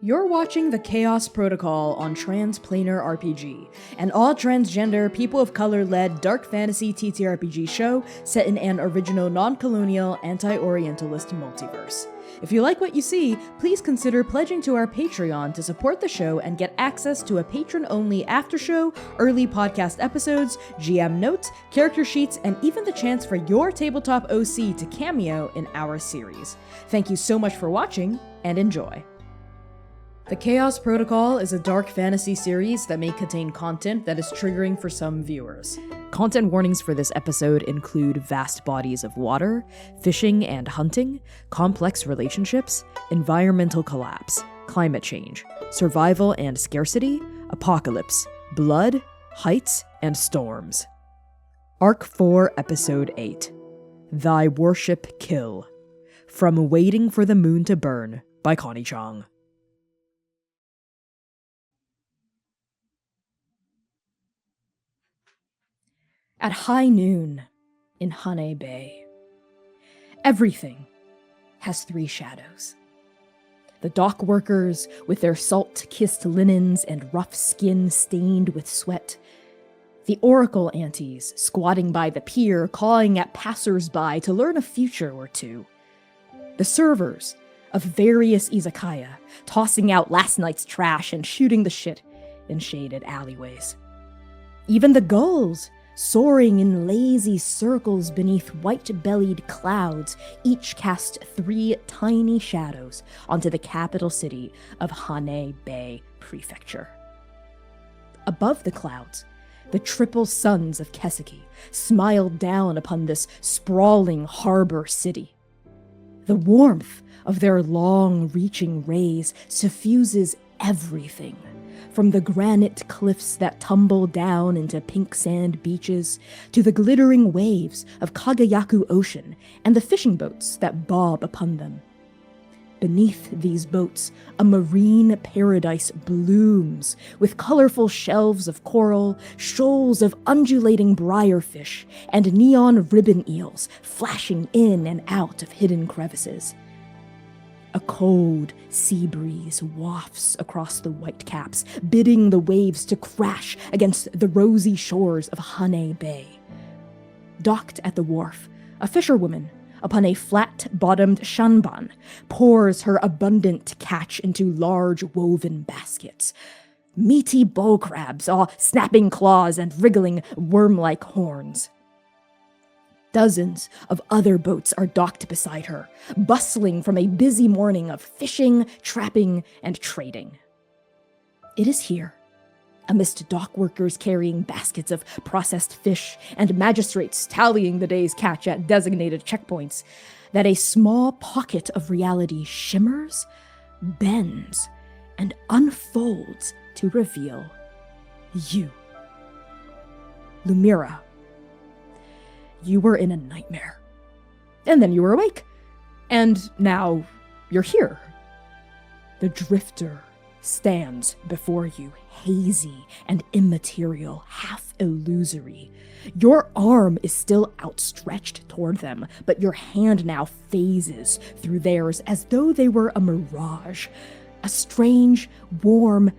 You're watching the Chaos Protocol on Transplanar RPG, an all-transgender, people of color-led dark fantasy TTRPG show set in an original non-colonial, anti-Orientalist multiverse. If you like what you see, please consider pledging to our Patreon to support the show and get access to a patron-only after-show, early podcast episodes, GM notes, character sheets, and even the chance for your tabletop OC to cameo in our series. Thank you so much for watching, and enjoy. The Chaos Protocol is a dark fantasy series that may contain content that is triggering for some viewers. Content warnings for this episode include vast bodies of water, fishing and hunting, complex relationships, environmental collapse, climate change, survival and scarcity, apocalypse, blood, heights, and storms. Arc 4, Episode 8. Thy Worship Kill. From Waiting for the Moon to Burn by Connie Chang. At high noon in Hane Bay, everything has three shadows. The dock workers with their salt-kissed linens and rough skin stained with sweat. The oracle aunties squatting by the pier cawing at passers-by to learn a future or two. The servers of various izakaya tossing out last night's trash and shooting the shit in shaded alleyways. Even the gulls soaring in lazy circles beneath white-bellied clouds, each cast three tiny shadows onto the capital city of Hane Bay Prefecture. Above the clouds, the triple suns of Keseki smiled down upon this sprawling harbor city. The warmth of their long-reaching rays suffuses everything, from the granite cliffs that tumble down into pink sand beaches, to the glittering waves of Kagayaku Ocean and the fishing boats that bob upon them. Beneath these boats, a marine paradise blooms, with colorful shelves of coral, shoals of undulating briarfish, and neon ribbon eels flashing in and out of hidden crevices. A cold sea breeze wafts across the whitecaps, bidding the waves to crash against the rosy shores of Hane Bay. Docked at the wharf, a fisherwoman, upon a flat-bottomed shanban, pours her abundant catch into large woven baskets. Meaty bull crabs, all snapping claws and wriggling worm-like horns. Dozens of other boats are docked beside her, bustling from a busy morning of fishing, trapping, and trading. It is here, amidst dock workers carrying baskets of processed fish and magistrates tallying the day's catch at designated checkpoints, that a small pocket of reality shimmers, bends, and unfolds to reveal you. Lumièra. You were in a nightmare. And then you were awake. And now you're here. The drifter stands before you, hazy and immaterial, half illusory. Your arm is still outstretched toward them, but your hand now phases through theirs as though they were a mirage. A strange, warm,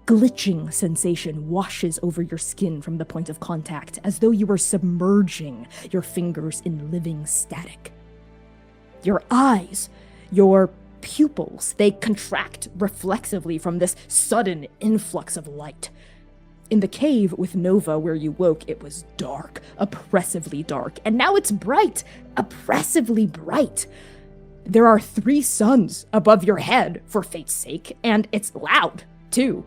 glitching sensation washes over your skin from the point of contact, as though you were submerging your fingers in living static. Your eyes, your pupils, they contract reflexively from this sudden influx of light. In the cave with Nova where you woke, it was dark, oppressively dark, and now it's bright, oppressively bright. There are three suns above your head, for fate's sake, and it's loud, too.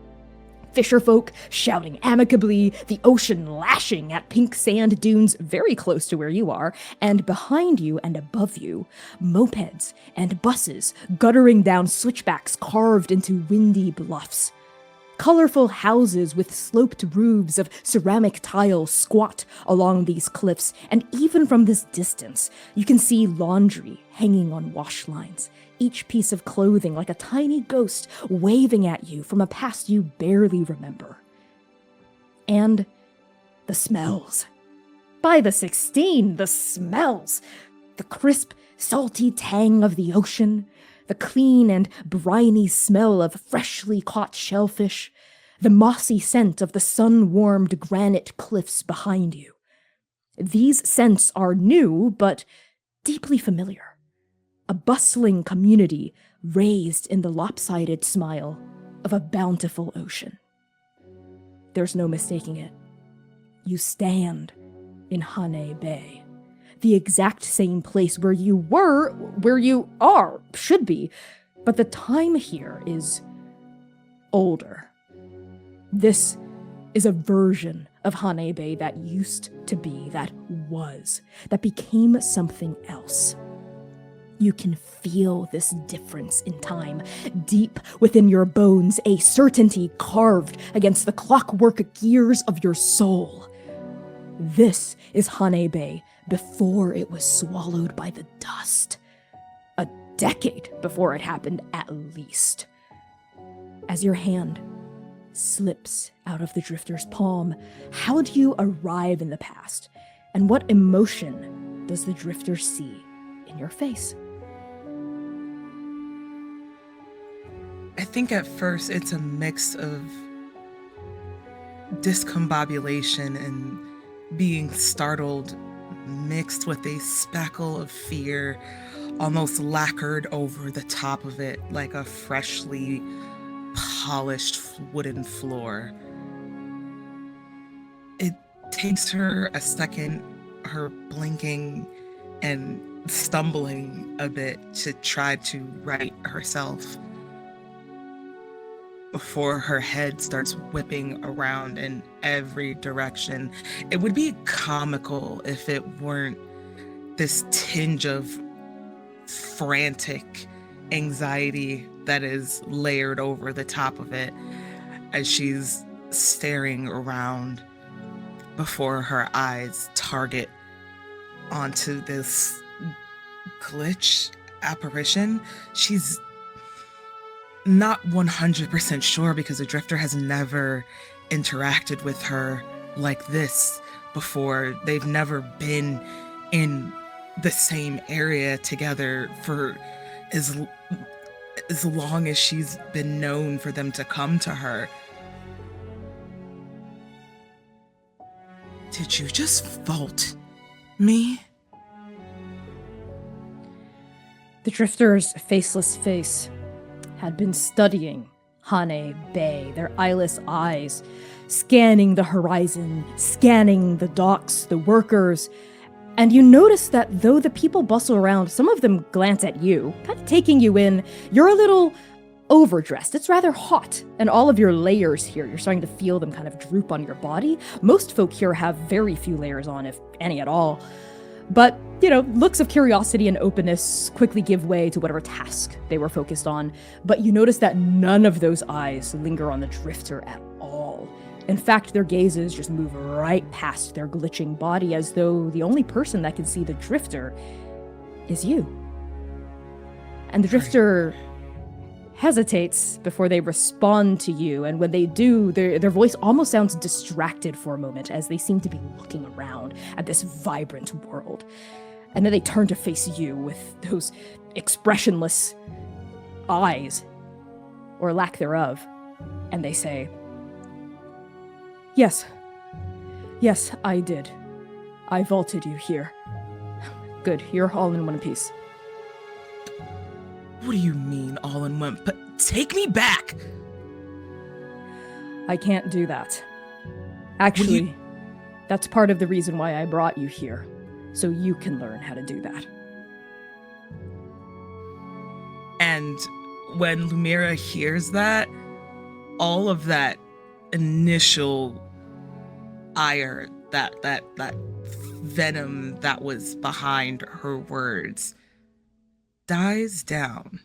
Fisherfolk shouting amicably, the ocean lashing at pink sand dunes very close to where you are, and behind you and above you, mopeds and buses guttering down switchbacks carved into windy bluffs. Colorful houses with sloped roofs of ceramic tile squat along these cliffs, and even from this distance, you can see laundry hanging on wash lines, each piece of clothing like a tiny ghost waving at you from a past you barely remember. And the smells. By the 16, the smells! The crisp, salty tang of the ocean, The clean and briny smell of freshly caught shellfish, the mossy scent of the sun-warmed granite cliffs behind you. These scents are new, but deeply familiar. A bustling community raised in the lopsided smile of a bountiful ocean. There's no mistaking it. You stand in Hane Bay, the exact same place where you were, where you are, should be, but the time here is older. This is a version of Hane Bay that used to be, that was, that became something else. You can feel this difference in time, deep within your bones, a certainty carved against the clockwork gears of your soul. This is Hane Bay before it was swallowed by the dust. A decade before it happened, at least. As your hand slips out of the drifter's palm, how do you arrive in the past? And what emotion does the drifter see in your face? I think at first it's a mix of discombobulation and being startled, mixed with a speckle of fear, almost lacquered over the top of it like a freshly polished wooden floor. It takes her a second, her blinking and stumbling a bit to try to right herself before her head starts whipping around in every direction. It would be comical if it weren't this tinge of frantic anxiety that is layered over the top of it as she's staring around before her eyes target onto this glitch apparition. She's not 100% sure because the drifter has never interacted with her like this before. They've never been in the same area together for as long as she's been known for them to come to her. Did you just fault me? The drifter's faceless face had been studying Hane Bay, their eyeless eyes, scanning the horizon, scanning the docks, the workers, and you notice that though the people bustle around, some of them glance at you, kind of taking you in. You're a little overdressed. It's rather hot, and all of your layers here, you're starting to feel them kind of droop on your body. Most folk here have very few layers on, if any at all. But, looks of curiosity and openness quickly give way to whatever task they were focused on. But you notice that none of those eyes linger on the drifter at all. In fact, their gazes just move right past their glitching body as though the only person that can see the drifter is you. And the drifter hesitates before they respond to you, and when they do, their voice almost sounds distracted for a moment as they seem to be looking around at this vibrant world. And then they turn to face you with those expressionless eyes, or lack thereof, and they say, Yes, I did. I vaulted you here. Good, you're all in one piece. What do you mean, all in one? But take me back! I can't do that. Actually, that's part of the reason why I brought you here, so you can learn how to do that. And when Lumièra hears that, all of that initial ire, that venom that was behind her words dies down.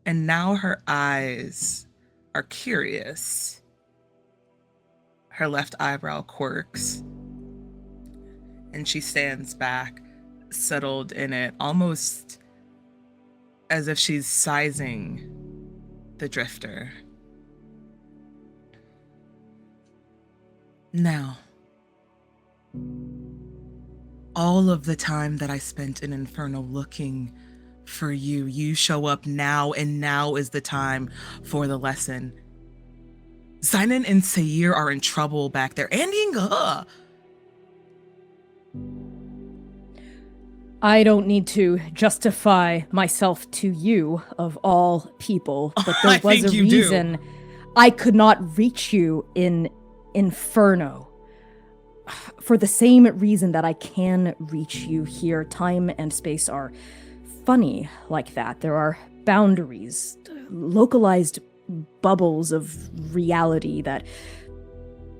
And now her eyes are curious. Her left eyebrow quirks. And she stands back, settled in it, almost as if she's sizing the drifter. Now, all of the time that I spent in Inferno looking for you. You show up now, and now is the time for the lesson. Xainan and Seir are in trouble back there. And Yinga. I don't need to justify myself to you, of all people, but there was a reason I could not reach you in Inferno. For the same reason that I can reach you here, time and space are funny like that. There are boundaries, localized bubbles of reality that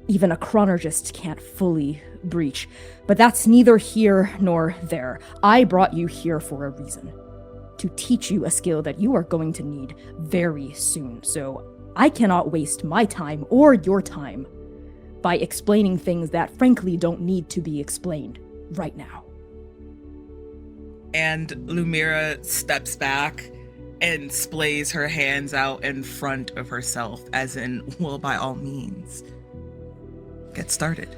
even a chronologist can't fully breach. But that's neither here nor there. I brought you here for a reason. To teach you a skill that you are going to need very soon. So I cannot waste my time or your time by explaining things that frankly don't need to be explained right now. And Lumièra steps back and splays her hands out in front of herself, as in, well, by all means, get started.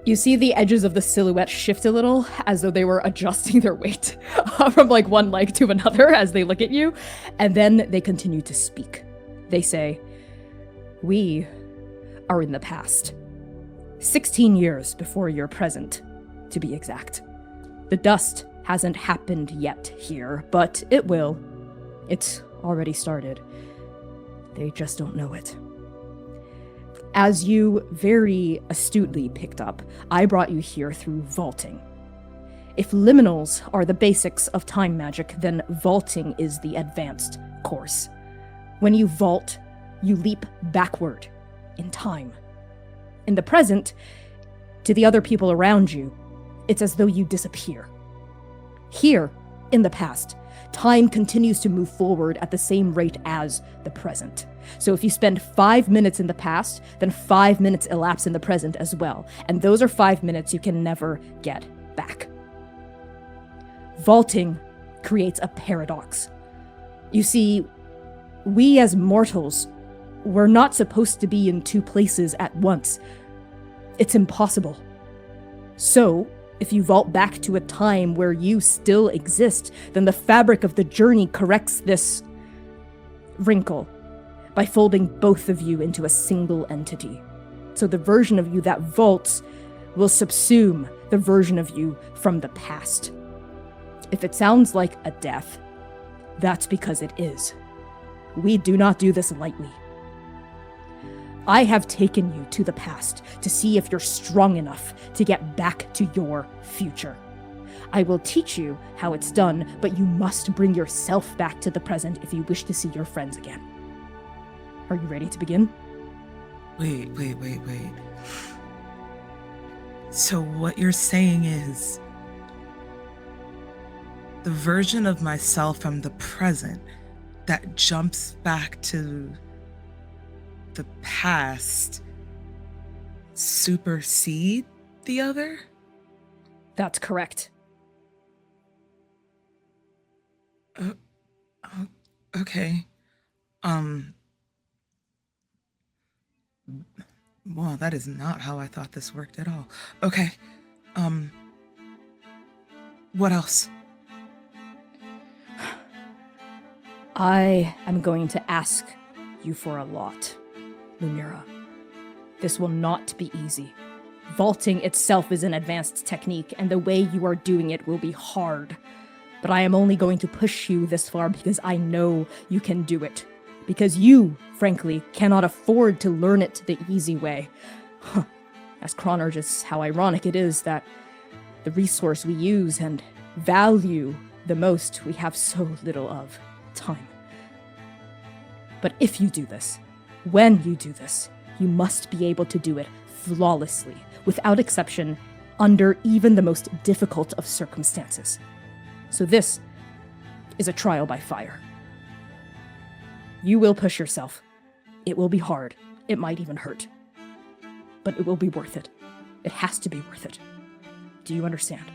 You see the edges of the silhouette shift a little, as though they were adjusting their weight from like one leg to another as they look at you, and then they continue to speak. They say, "We are in the past. 16 years before your present, to be exact. The dust hasn't happened yet here, but it will. It's already started. They just don't know it. As you very astutely picked up, I brought you here through vaulting. If liminals are the basics of time magic, then vaulting is the advanced course. When you vault, you leap backward in time. In the present, to the other people around you, it's as though you disappear. Here, in the past, time continues to move forward at the same rate as the present. So if you spend 5 minutes in the past, then 5 minutes elapse in the present as well. And those are 5 minutes you can never get back. Vaulting creates a paradox. You see, we as mortals, we're not supposed to be in two places at once. It's impossible. So, if you vault back to a time where you still exist, then the fabric of the journey corrects this wrinkle by folding both of you into a single entity. So the version of you that vaults will subsume the version of you from the past. If it sounds like a death, that's because it is. We do not do this lightly. I have taken you to the past to see if you're strong enough to get back to your future. I will teach you how it's done, but you must bring yourself back to the present if you wish to see your friends again. Are you ready to begin? Wait. So what you're saying is, the version of myself from the present that jumps back to the past supersede the other? That's correct. Okay. Well, that is not how I thought this worked at all. Okay. What else? I am going to ask you for a lot, Lumièra. This will not be easy. Vaulting itself is an advanced technique, and the way you are doing it will be hard. But I am only going to push you this far because I know you can do it. Because you, frankly, cannot afford to learn it the easy way. As chronologists, how ironic it is that the resource we use and value the most we have so little of, time. But if you do this, when you do this, you must be able to do it flawlessly, without exception, under even the most difficult of circumstances. So this is a trial by fire. You will push yourself. It will be hard. It might even hurt. But it will be worth it. It has to be worth it. Do you understand?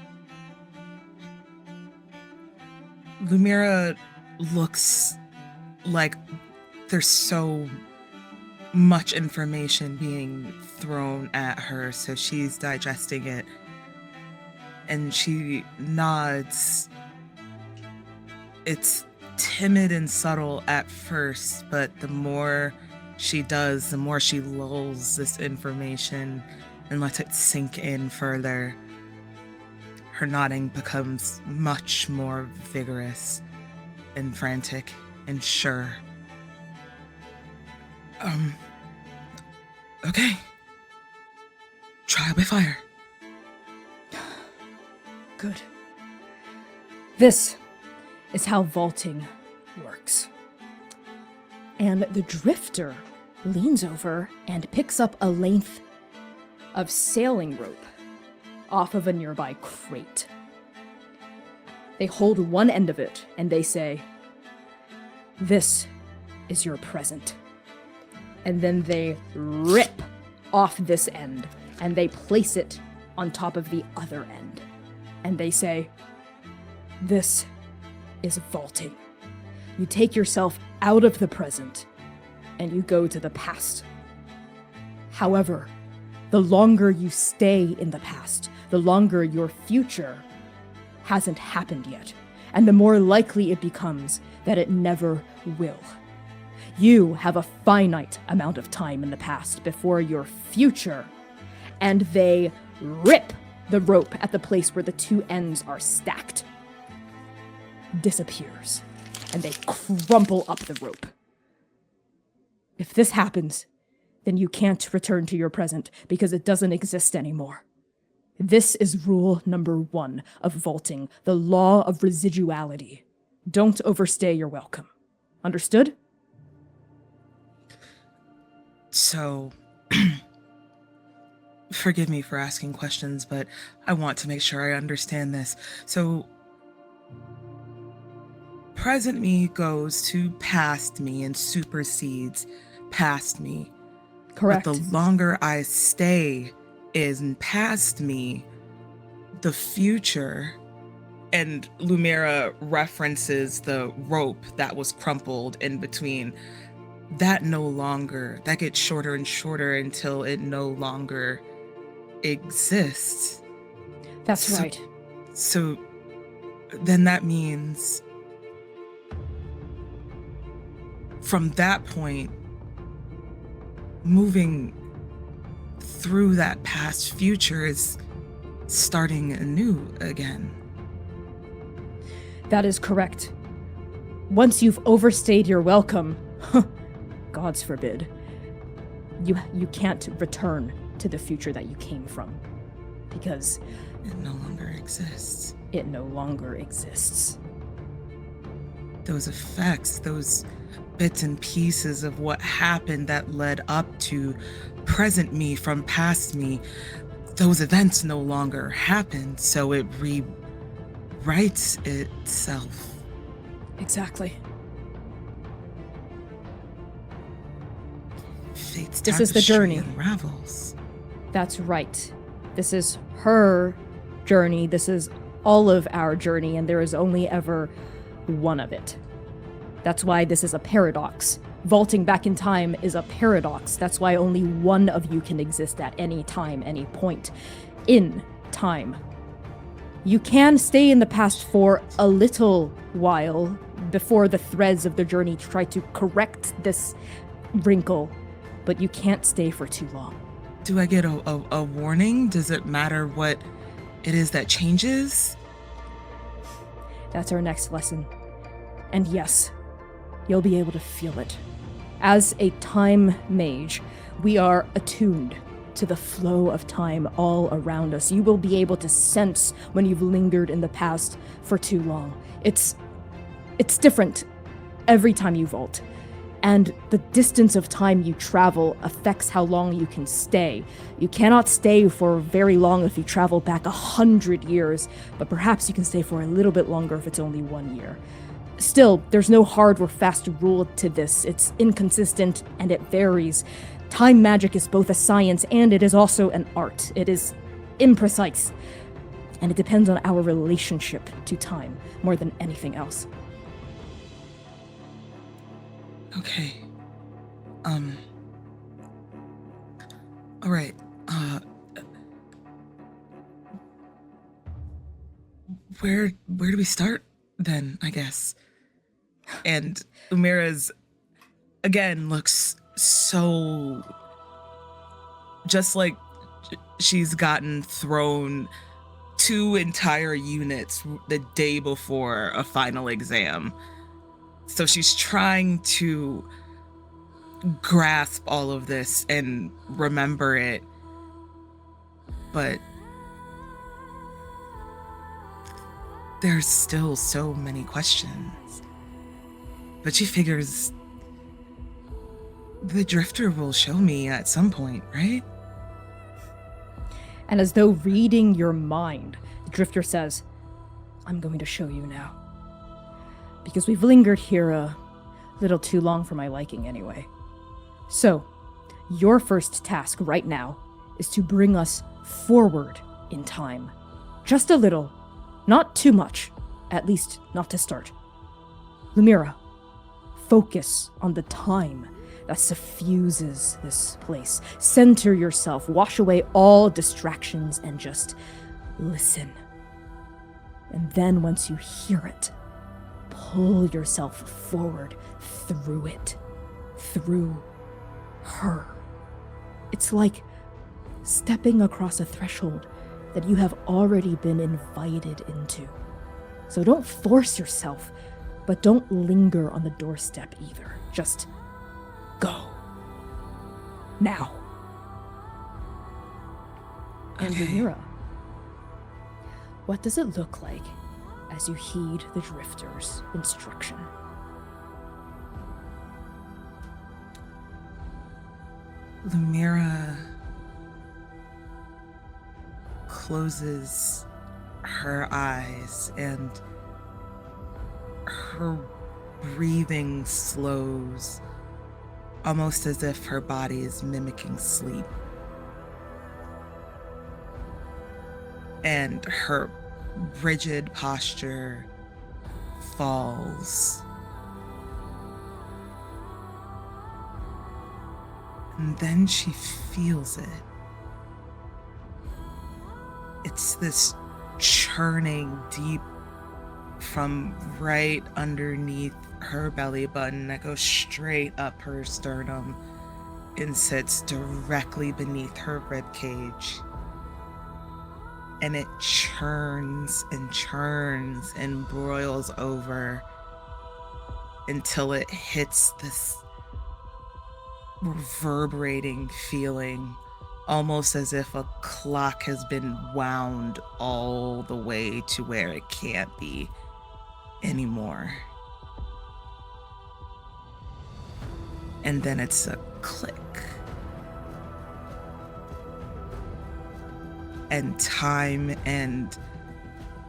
Lumièra looks like there's so much information being thrown at her, so she's digesting it. And she nods It's timid and subtle at first, but the more she does, the more she lulls this information and lets it sink in further. Her nodding becomes much more vigorous and frantic and sure. Okay. Trial by fire. Good. This is how vaulting works. And the drifter leans over and picks up a length of sailing rope off of a nearby crate. They hold one end of it and they say, "This is your present." And then they rip off this end and they place it on top of the other end. And they say, "This is vaulting. You take yourself out of the present and you go to the past. However, the longer you stay in the past, the longer your future hasn't happened yet, and the more likely it becomes that it never will. You have a finite amount of time in the past before your future," and they rip the rope at the place where the two ends are stacked. Disappears, and they crumple up the rope. If this happens, then you can't return to your present because it doesn't exist anymore. This is rule number 1 of vaulting, the law of residuality. Don't overstay your welcome. Understood? So, forgive me for asking questions, but I want to make sure I understand this. So, present me goes to past me and supersedes past me. Correct. But the longer I stay in past me, the future, and Lumièra references the rope that was crumpled in between, that gets shorter and shorter until it no longer exists. That's right. So then that means from that point, moving through that past future is starting anew again. That is correct. Once you've overstayed your welcome, gods forbid, you can't return to the future that you came from, because it no longer exists. It no longer exists. Those effects, those bits and pieces of what happened that led up to present me from past me, those events no longer happen, so it rewrites itself. Exactly. Fate's this is the tapestry journey. Unravels. That's right. This is her journey. This is all of our journey, and there is only ever one of it. That's why this is a paradox. Vaulting back in time is a paradox. That's why only one of you can exist at any time, any point in time. You can stay in the past for a little while before the threads of the journey try to correct this wrinkle, but you can't stay for too long. Do I get a warning? Does it matter what it is that changes? That's our next lesson. And yes, you'll be able to feel it. As a time mage, we are attuned to the flow of time all around us. You will be able to sense when you've lingered in the past for too long. It's different every time you vault. And the distance of time you travel affects how long you can stay. You cannot stay for very long if you travel back 100 years, but perhaps you can stay for a little bit longer if it's only 1 year. Still, there's no hard or fast rule to this. It's inconsistent and it varies. Time magic is both a science and it is also an art. It is imprecise, and it depends on our relationship to time more than anything else. Okay. All right. Where do we start then, I guess? And Lumièra's, again, looks so... just like she's gotten thrown 2 entire units the day before a final exam. So she's trying to grasp all of this and remember it. But there's still so many questions. But she figures the Drifter will show me at some point, right? And as though reading your mind, the Drifter says, I'm going to show you now. Because we've lingered here a little too long for my liking anyway. So, your first task right now is to bring us forward in time. Just a little. Not too much. At least, not to start. Lumièra, focus on the time that suffuses this place. Center yourself, wash away all distractions, and just listen. And then once you hear it, pull yourself forward through it. Through her. It's like stepping across a threshold that you have already been invited into. So don't force yourself, but don't linger on the doorstep either. Just go. Now. And Lumièra, what does it look like as you heed the Drifter's instruction? Lumièra closes her eyes and her breathing slows, almost as if her body is mimicking sleep. And her rigid posture falls. And then she feels it. It's this churning deep from right underneath her belly button that goes straight up her sternum and sits directly beneath her rib cage. And it churns and churns and broils over until it hits this reverberating feeling, almost as if a clock has been wound all the way to where it can't be anymore. And then it's a click. And time and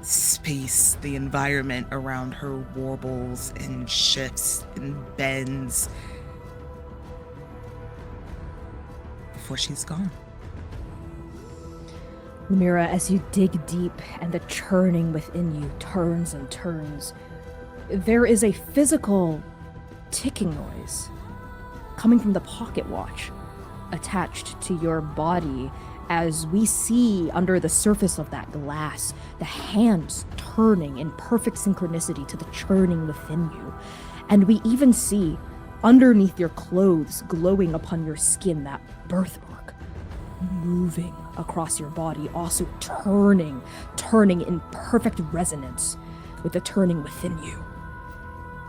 space, the environment around her warbles and shifts and bends before she's gone. Lumièra, as you dig deep and the churning within you turns and turns, there is a physical ticking noise coming from the pocket watch attached to your body as we see under the surface of that glass the hands turning in perfect synchronicity to the churning within you. And we even see underneath your clothes, glowing upon your skin, that birthmark moving across your body, also turning in perfect resonance with the turning within you.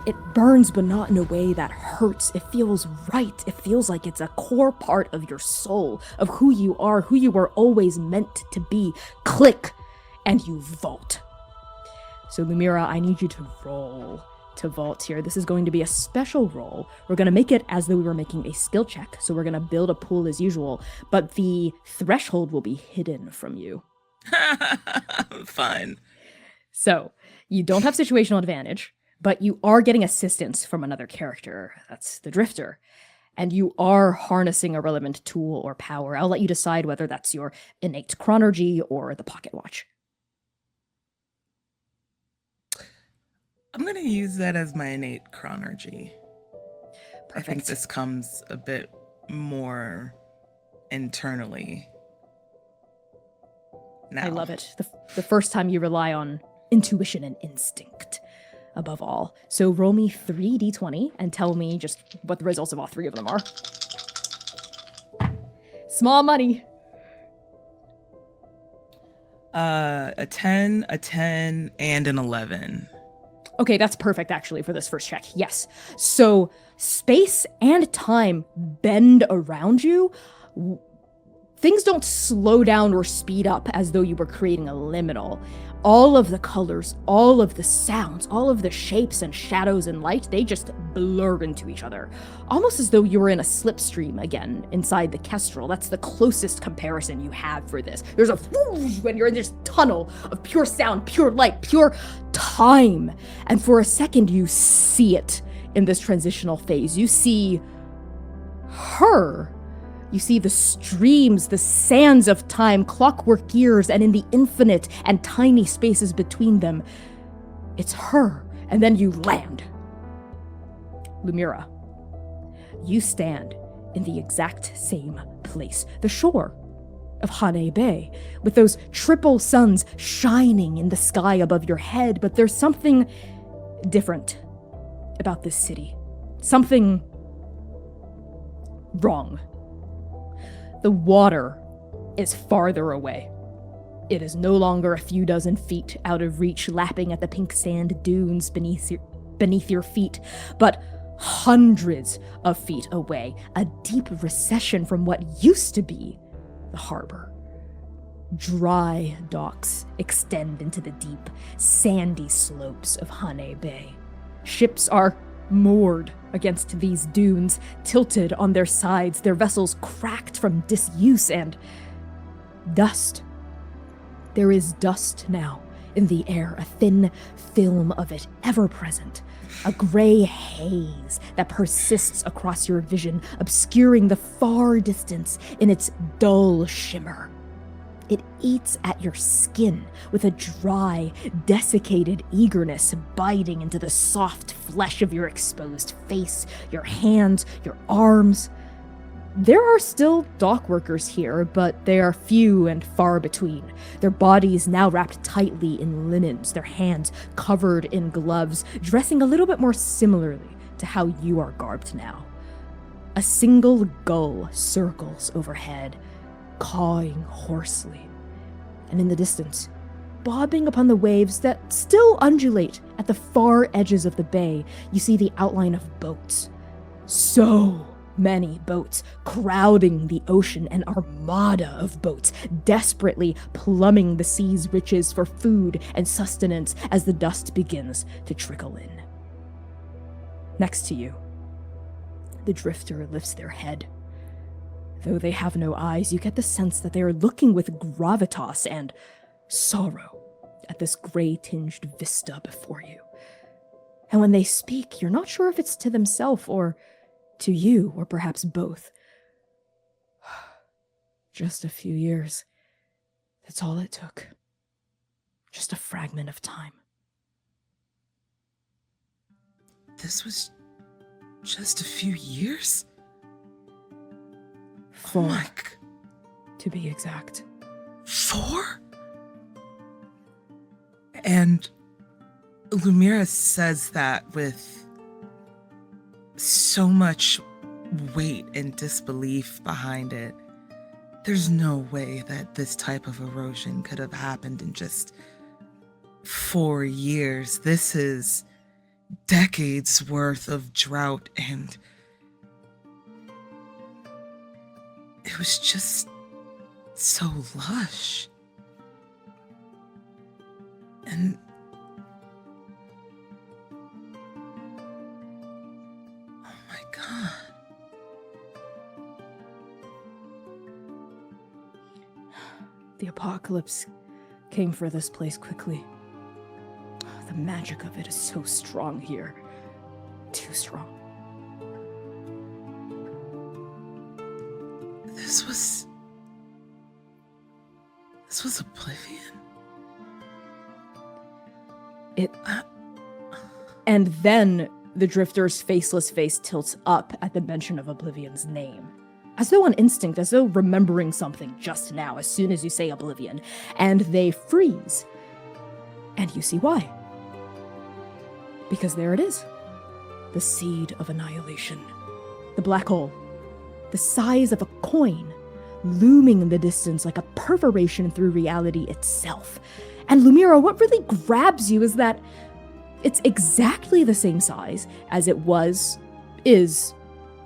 It burns, but not in a way that hurts. It feels right. It feels like it's a core part of your soul, of who you were always meant to be. Click, and you vault. So Lumièra, I need you to roll to vault here. This is going to be a special roll. We're going to make it as though we were making a skill check. So we're going to build a pool as usual, but the threshold will be hidden from you. Fine. So you don't have situational advantage, but you are getting assistance from another character. That's the Drifter. And you are harnessing a relevant tool or power. I'll let you decide whether that's your innate chronergy or the pocket watch. I'm going to use that as my innate chronergy. Perfect. I think this comes a bit more internally now. I love it. The first time you rely on intuition and instinct. above all. So roll me 3d20 and tell me just what the results of all three of them are. Small money. A 10, a 10, and an 11. Okay, that's perfect actually for this first check. Yes. So space and time bend around you. Things don't slow down or speed up as though you were creating a liminal. All of the colors, all of the sounds, all of the shapes and shadows and light, they just blur into each other. Almost as though you were in a slipstream again inside the kestrel. That's the closest comparison you have for this. There's a whoosh when you're in this tunnel of pure sound, pure light, pure time. And for a second you see it in this transitional phase. You see her. You see the streams, the sands of time, clockwork gears, and in the infinite and tiny spaces between them, it's her. And then you land. Lumièra, you stand in the exact same place, the shore of Hane Bay, with those triple suns shining in the sky above your head, but there's something different about this city. Something wrong. The water is farther away. It is no longer a few dozen feet out of reach, lapping at the pink sand dunes beneath your feet, but hundreds of feet away, a deep recession from what used to be the harbor. Dry docks extend into the deep, sandy slopes of Hane Bay. Ships are moored against these dunes, tilted on their sides, their vessels cracked from disuse and dust. There is dust now in the air, a thin film of it, ever present, a gray haze that persists across your vision, obscuring the far distance in its dull shimmer. It eats at your skin with a dry, desiccated eagerness biting into the soft flesh of your exposed face, your hands, your arms. There are still dock workers here, but they are few and far between, their bodies now wrapped tightly in linens, their hands covered in gloves, dressing a little bit more similarly to how you are garbed now. A single gull circles overhead, cawing hoarsely, and in the distance, bobbing upon the waves that still undulate at the far edges of the bay, you see the outline of boats. So many boats crowding the ocean, an armada of boats desperately plumbing the sea's riches for food and sustenance as the dust begins to trickle in. Next to you, the drifter lifts their head. Though they have no eyes, you get the sense that they are looking with gravitas and sorrow at this gray-tinged vista before you. And when they speak, you're not sure if it's to themselves or to you, or perhaps both. Just a few years. That's all it took. Just a fragment of time. This was just a few years? 4, Oh my to be exact. 4? And Lumièra says that with so much weight and disbelief behind it. There's no way that this type of erosion could have happened in just 4 years. This is decades worth of drought, and it was just so lush. And oh my God. The apocalypse came for this place quickly. The magic of it is so strong here. Too strong. This was Oblivion? And then the drifter's faceless face tilts up at the mention of Oblivion's name. As though on instinct, as though remembering something just now, as soon as you say Oblivion. And they freeze. And you see why. Because there it is. The seed of annihilation. The black hole. The size of a coin, looming in the distance like a perforation through reality itself. And Lumièra, what really grabs you is that it's exactly the same size as it was,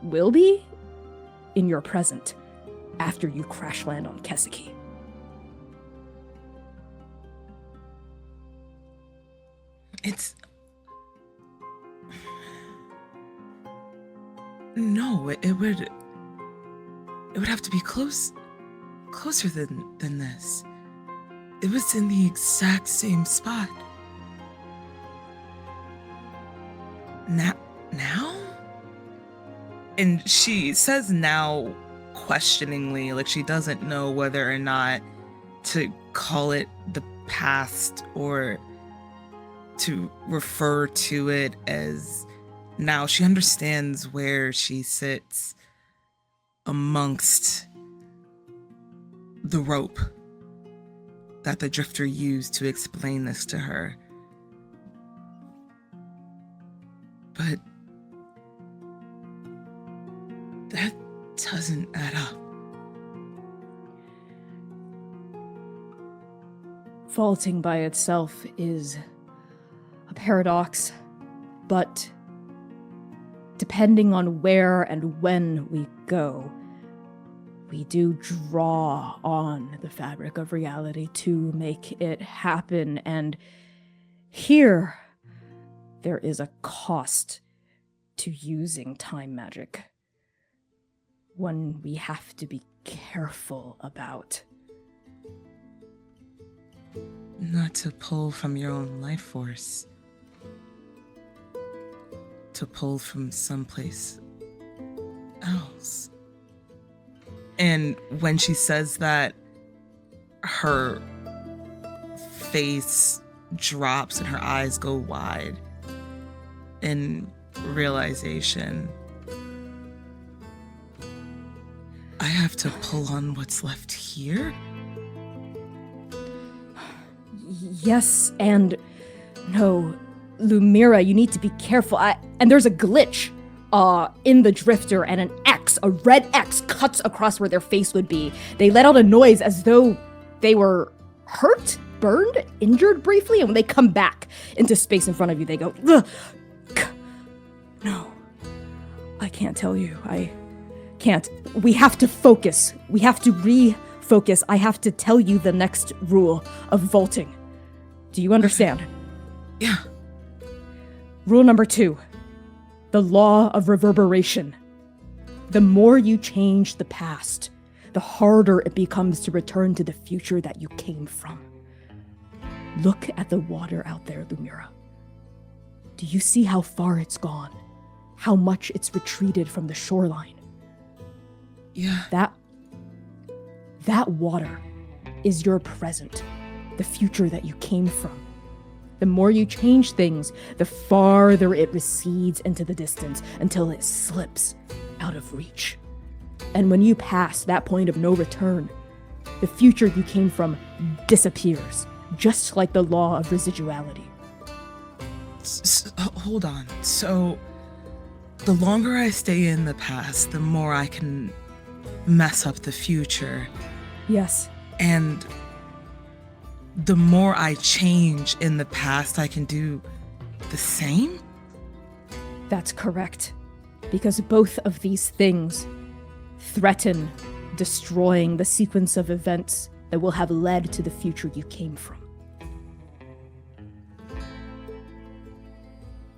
will be, in your present, after you crash land on Keseki. No, it would have to be closer than this. It was in the exact same spot. Now? And she says now questioningly, like she doesn't know whether or not to call it the past or to refer to it as now. She understands where she sits amongst the rope that the drifter used to explain this to her. But that doesn't add up. Vaulting by itself is a paradox, but depending on where and when we go, we do draw on the fabric of reality to make it happen. And here, there is a cost to using time magic. One we have to be careful about. Not to pull from your own life force. To pull from someplace else. And when she says that, her face drops and her eyes go wide in realization. I have to pull on what's left here? Yes and no. Lumièra, you need to be careful. And there's a glitch in the drifter, and an X, a red X, cuts across where their face would be. They let out a noise as though they were hurt, burned, injured briefly, and when they come back into space in front of you, they go, ugh. No, I can't tell you. I can't. We have to focus. We have to refocus. I have to tell you the next rule of vaulting. Do you understand? Yeah. Rule number 2. The law of reverberation. The more you change the past, the harder it becomes to return to the future that you came from. Look at the water out there, Lumièra. Do you see how far it's gone? How much it's retreated from the shoreline? Yeah. That water is your present, the future that you came from. The more you change things, the farther it recedes into the distance until it slips out of reach. And when you pass that point of no return, the future you came from disappears, just like the law of residuality. Hold on. So, the longer I stay in the past, the more I can mess up the future. Yes. And the more I change in the past, I can do the same? That's correct. Because both of these things threaten destroying the sequence of events that will have led to the future you came from.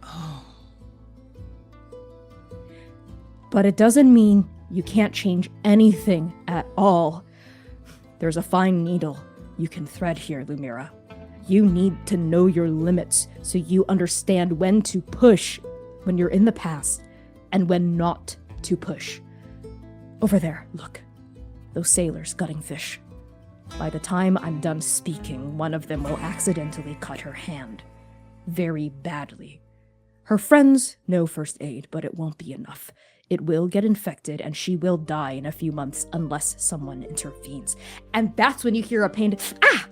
Oh. But it doesn't mean you can't change anything at all. There's a fine needle you can thread here, Lumièra. You need to know your limits so you understand when to push when you're in the past and when not to push. Over there, look. Those sailors gutting fish. By the time I'm done speaking, one of them will accidentally cut her hand. Very badly. Her friends know first aid, but it won't be enough. It will get infected, and she will die in a few months unless someone intervenes. And that's when you hear a pained, ah!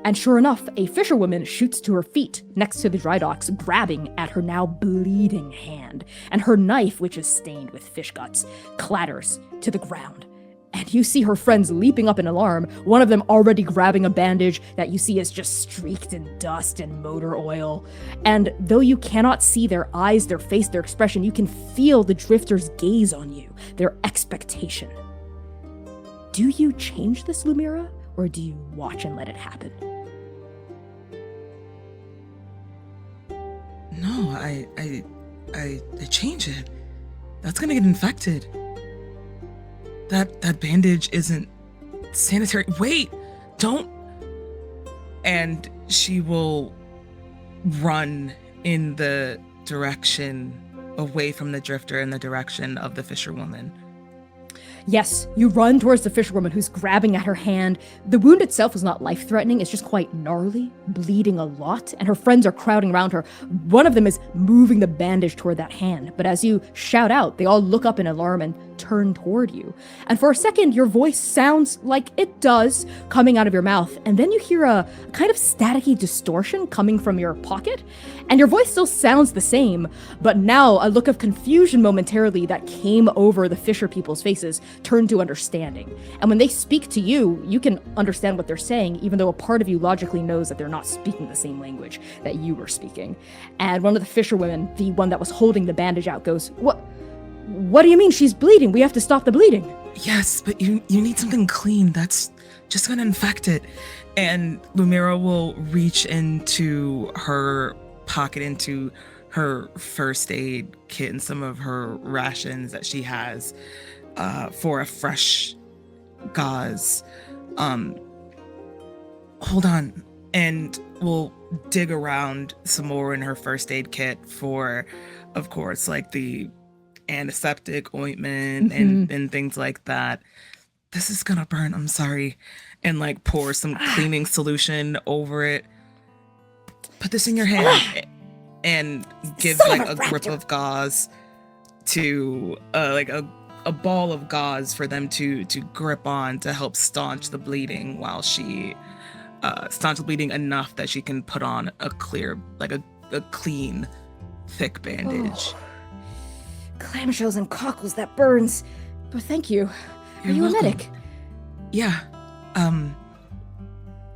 And sure enough, a fisherwoman shoots to her feet next to the dry docks, grabbing at her now bleeding hand. And her knife, which is stained with fish guts, clatters to the ground. And you see her friends leaping up in alarm, one of them already grabbing a bandage that you see is just streaked in dust and motor oil. And though you cannot see their eyes, their face, their expression, you can feel the drifters' gaze on you, their expectation. Do you change this, Lumièra, or do you watch and let it happen? No, I change it. That's gonna get infected. That bandage isn't sanitary. Wait, don't. And she will run in the direction away from the drifter, in the direction of the fisherwoman. Yes, you run towards the fisherwoman who's grabbing at her hand. The wound itself is not life-threatening, it's just quite gnarly, bleeding a lot, and her friends are crowding around her. One of them is moving the bandage toward that hand, but as you shout out, they all look up in alarm and turn toward you. And for a second, your voice sounds like it does coming out of your mouth, and then you hear a kind of staticky distortion coming from your pocket, and your voice still sounds the same, but now a look of confusion momentarily that came over the fisher people's faces turned to understanding. And when they speak to you, you can understand what they're saying, even though a part of you logically knows that they're not speaking the same language that you were speaking. And one of the fisherwomen, the one that was holding the bandage out, goes, What do you mean she's bleeding? We have to stop the bleeding. Yes, but you need something clean. That's just gonna infect it. And Lumièra will reach into her pocket, into her first aid kit and some of her rations that she has for a fresh gauze. Hold on. And we'll dig around some more in her first aid kit for, of course, like the antiseptic ointment and things like that. This is gonna burn, I'm sorry. And like pour some cleaning solution over it. Put this in your hand and give like a grip of gauze to like a ball of gauze for them to grip on to help staunch the bleeding while she staunch the bleeding enough that she can put on a clear, like a clean, thick bandage. Clamshells and cockles, that burns. But thank you. You're Are you welcome. a medic? Yeah.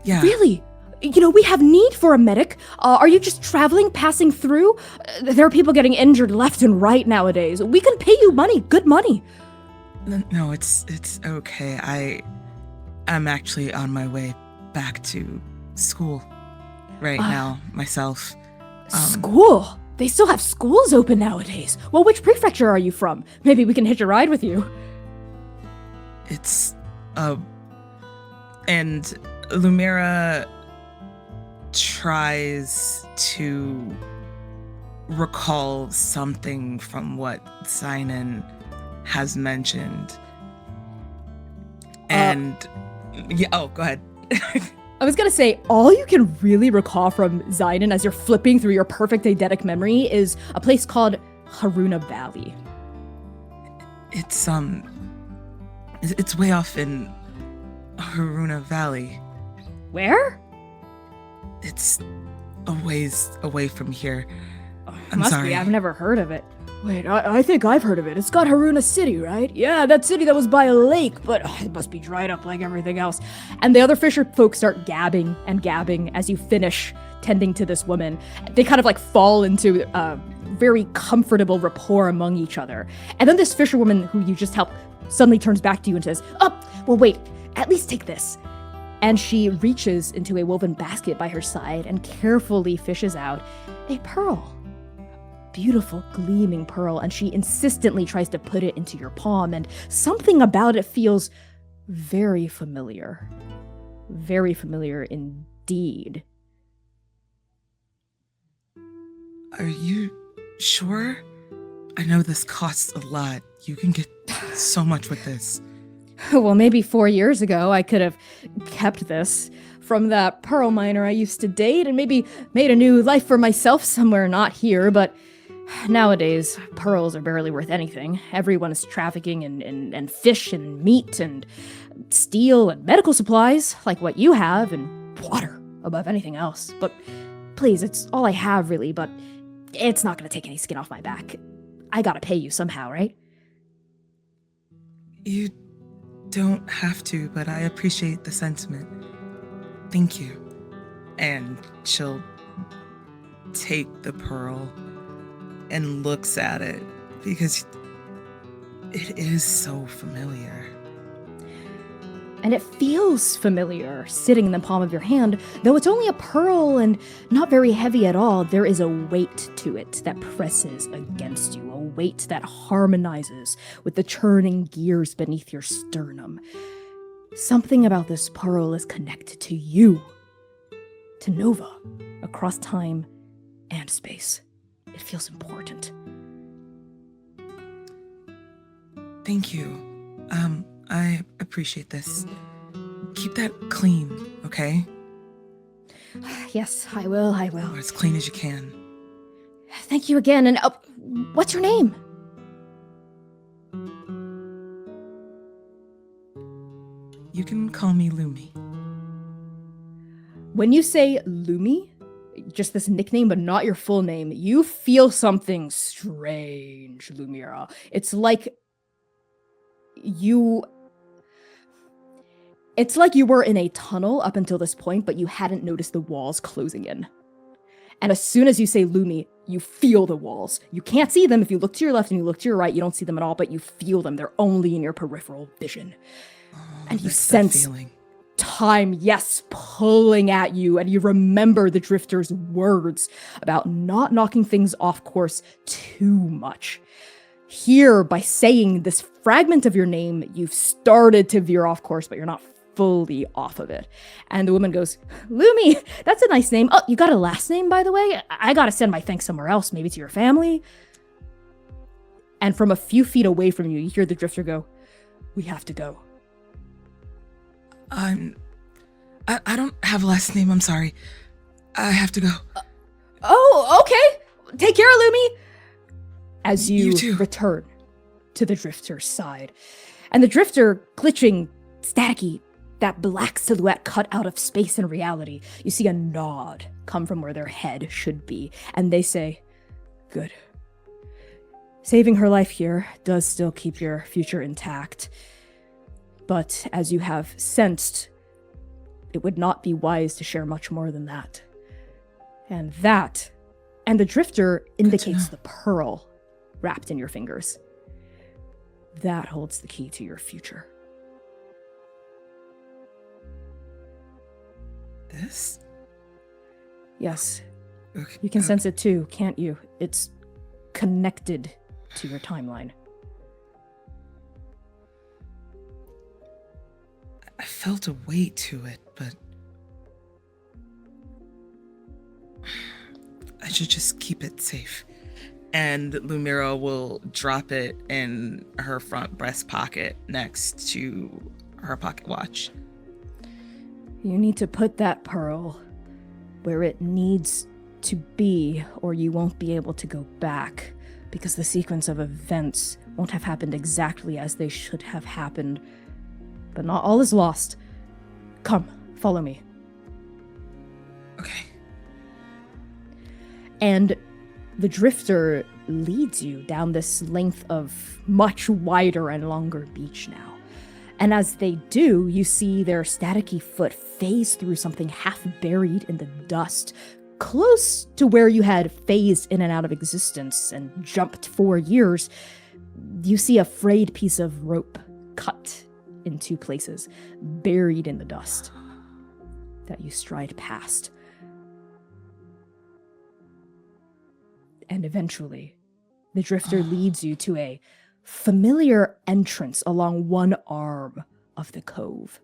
Yeah. Really? You know, we have need for a medic. Are you just traveling, passing through? There are people getting injured left and right nowadays. We can pay you money, good money. No, it's okay. I'm actually on my way back to school right now myself. School? They still have schools open nowadays. Well, which prefecture are you from? Maybe we can hitch a ride with you. It's and Lumièra tries to recall something from what Xainan has mentioned. And go ahead. I was gonna say, all you can really recall from Xainan as you're flipping through your perfect eidetic memory is a place called Haruna Valley. It's way off in Haruna Valley. Where? It's a ways away from here. I'm Must sorry. be, I've never heard of it. Wait, I think I've heard of it. It's got Haruna City, right? Yeah, that city that was by a lake, but it must be dried up like everything else. And the other fisher folk start gabbing and gabbing as you finish tending to this woman. They kind of like fall into a very comfortable rapport among each other. And then this fisherwoman who you just helped suddenly turns back to you and says, well, wait, at least take this. And she reaches into a woven basket by her side and carefully fishes out a pearl. Beautiful, gleaming pearl, and she insistently tries to put it into your palm, and something about it feels very familiar. Very familiar indeed. Are you sure? I know this costs a lot. You can get so much with this. Well, maybe 4 years ago I could have kept this from that pearl miner I used to date and maybe made a new life for myself somewhere not here, but nowadays, pearls are barely worth anything. Everyone is trafficking in fish and meat and steel and medical supplies, like what you have, and water. above anything else. But please, it's all I have, really, but it's not going to take any skin off my back. I gotta pay you somehow, right? You don't have to, but I appreciate the sentiment. Thank you. And she'll take the pearl and looks at it because it is so familiar. And it feels familiar sitting in the palm of your hand. Though it's only a pearl and not very heavy at all, there is a weight to it that presses against you, a weight that harmonizes with the churning gears beneath your sternum. Something about this pearl is connected to you, to Nova, across time and space. It feels important. Thank you. I appreciate this. Keep that clean, okay? Yes, I will. Or as clean as you can. Thank you again, and what's your name? You can call me Lumi. When you say Lumi, just this nickname but not your full name, you feel something strange, Lumièra. It's like you were in a tunnel up until this point, but you hadn't noticed the walls closing in. And as soon as you say Lumi, you feel the walls. You can't see them. If you look to your left and you look to your right, you don't see them at all, but you feel them. They're only in your peripheral vision. And you sense time, yes, pulling at you, and you remember the Drifter's words about not knocking things off course too much. Here, by saying this fragment of your name, you've started to veer off course, but you're not fully off of it. And the woman goes, Lumi, that's a nice name. Oh, you got a last name, by the way? I gotta send my thanks somewhere else, maybe to your family. And from a few feet away from you, you hear the Drifter go, we have to go. I don't have a last name, I'm sorry. I have to go. Oh, okay. Take care, Lumi. As you return to the Drifter's side. And the Drifter, glitching, staticky, that black silhouette cut out of space and reality, you see a nod come from where their head should be. And they say, good. Saving her life here does still keep your future intact. But as you have sensed, it would not be wise to share much more than that. And the Drifter indicates the pearl wrapped in your fingers. That holds the key to your future. This? Yes. Okay. You can sense it too, can't you? It's connected to your timeline. I felt a weight to it, but I should just keep it safe. And Lumièra will drop it in her front breast pocket next to her pocket watch. You need to put that pearl where it needs to be, or you won't be able to go back, because the sequence of events won't have happened exactly as they should have happened. But not all is lost. Come, follow me. Okay. And the Drifter leads you down this length of much wider and longer beach now. And as they do, you see their staticky foot phase through something half buried in the dust, close to where you had phased in and out of existence and jumped 4 years. You see a frayed piece of rope cut in 2 places, buried in the dust, that you stride past. And eventually, the Drifter leads you to a familiar entrance along one arm of the cove.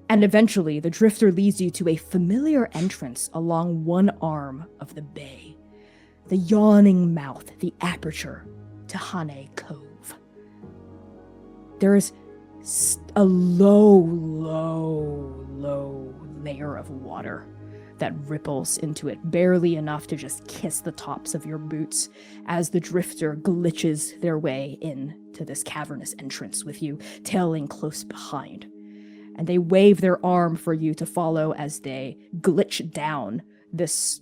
And eventually, the Drifter leads you to a familiar entrance along one arm of the bay. The yawning mouth, the aperture to Hane Cove. There is a low layer of water that ripples into it, barely enough to just kiss the tops of your boots as the Drifter glitches their way into this cavernous entrance with you tailing close behind. and they wave their arm for you to follow as they glitch down this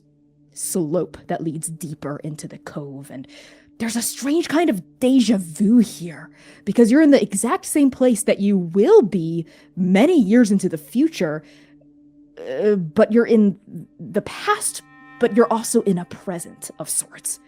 slope that leads deeper into the cove. And there's a strange kind of deja vu here, because you're in the exact same place that you will be many years into the future, but you're in the past, but you're also in a present of sorts.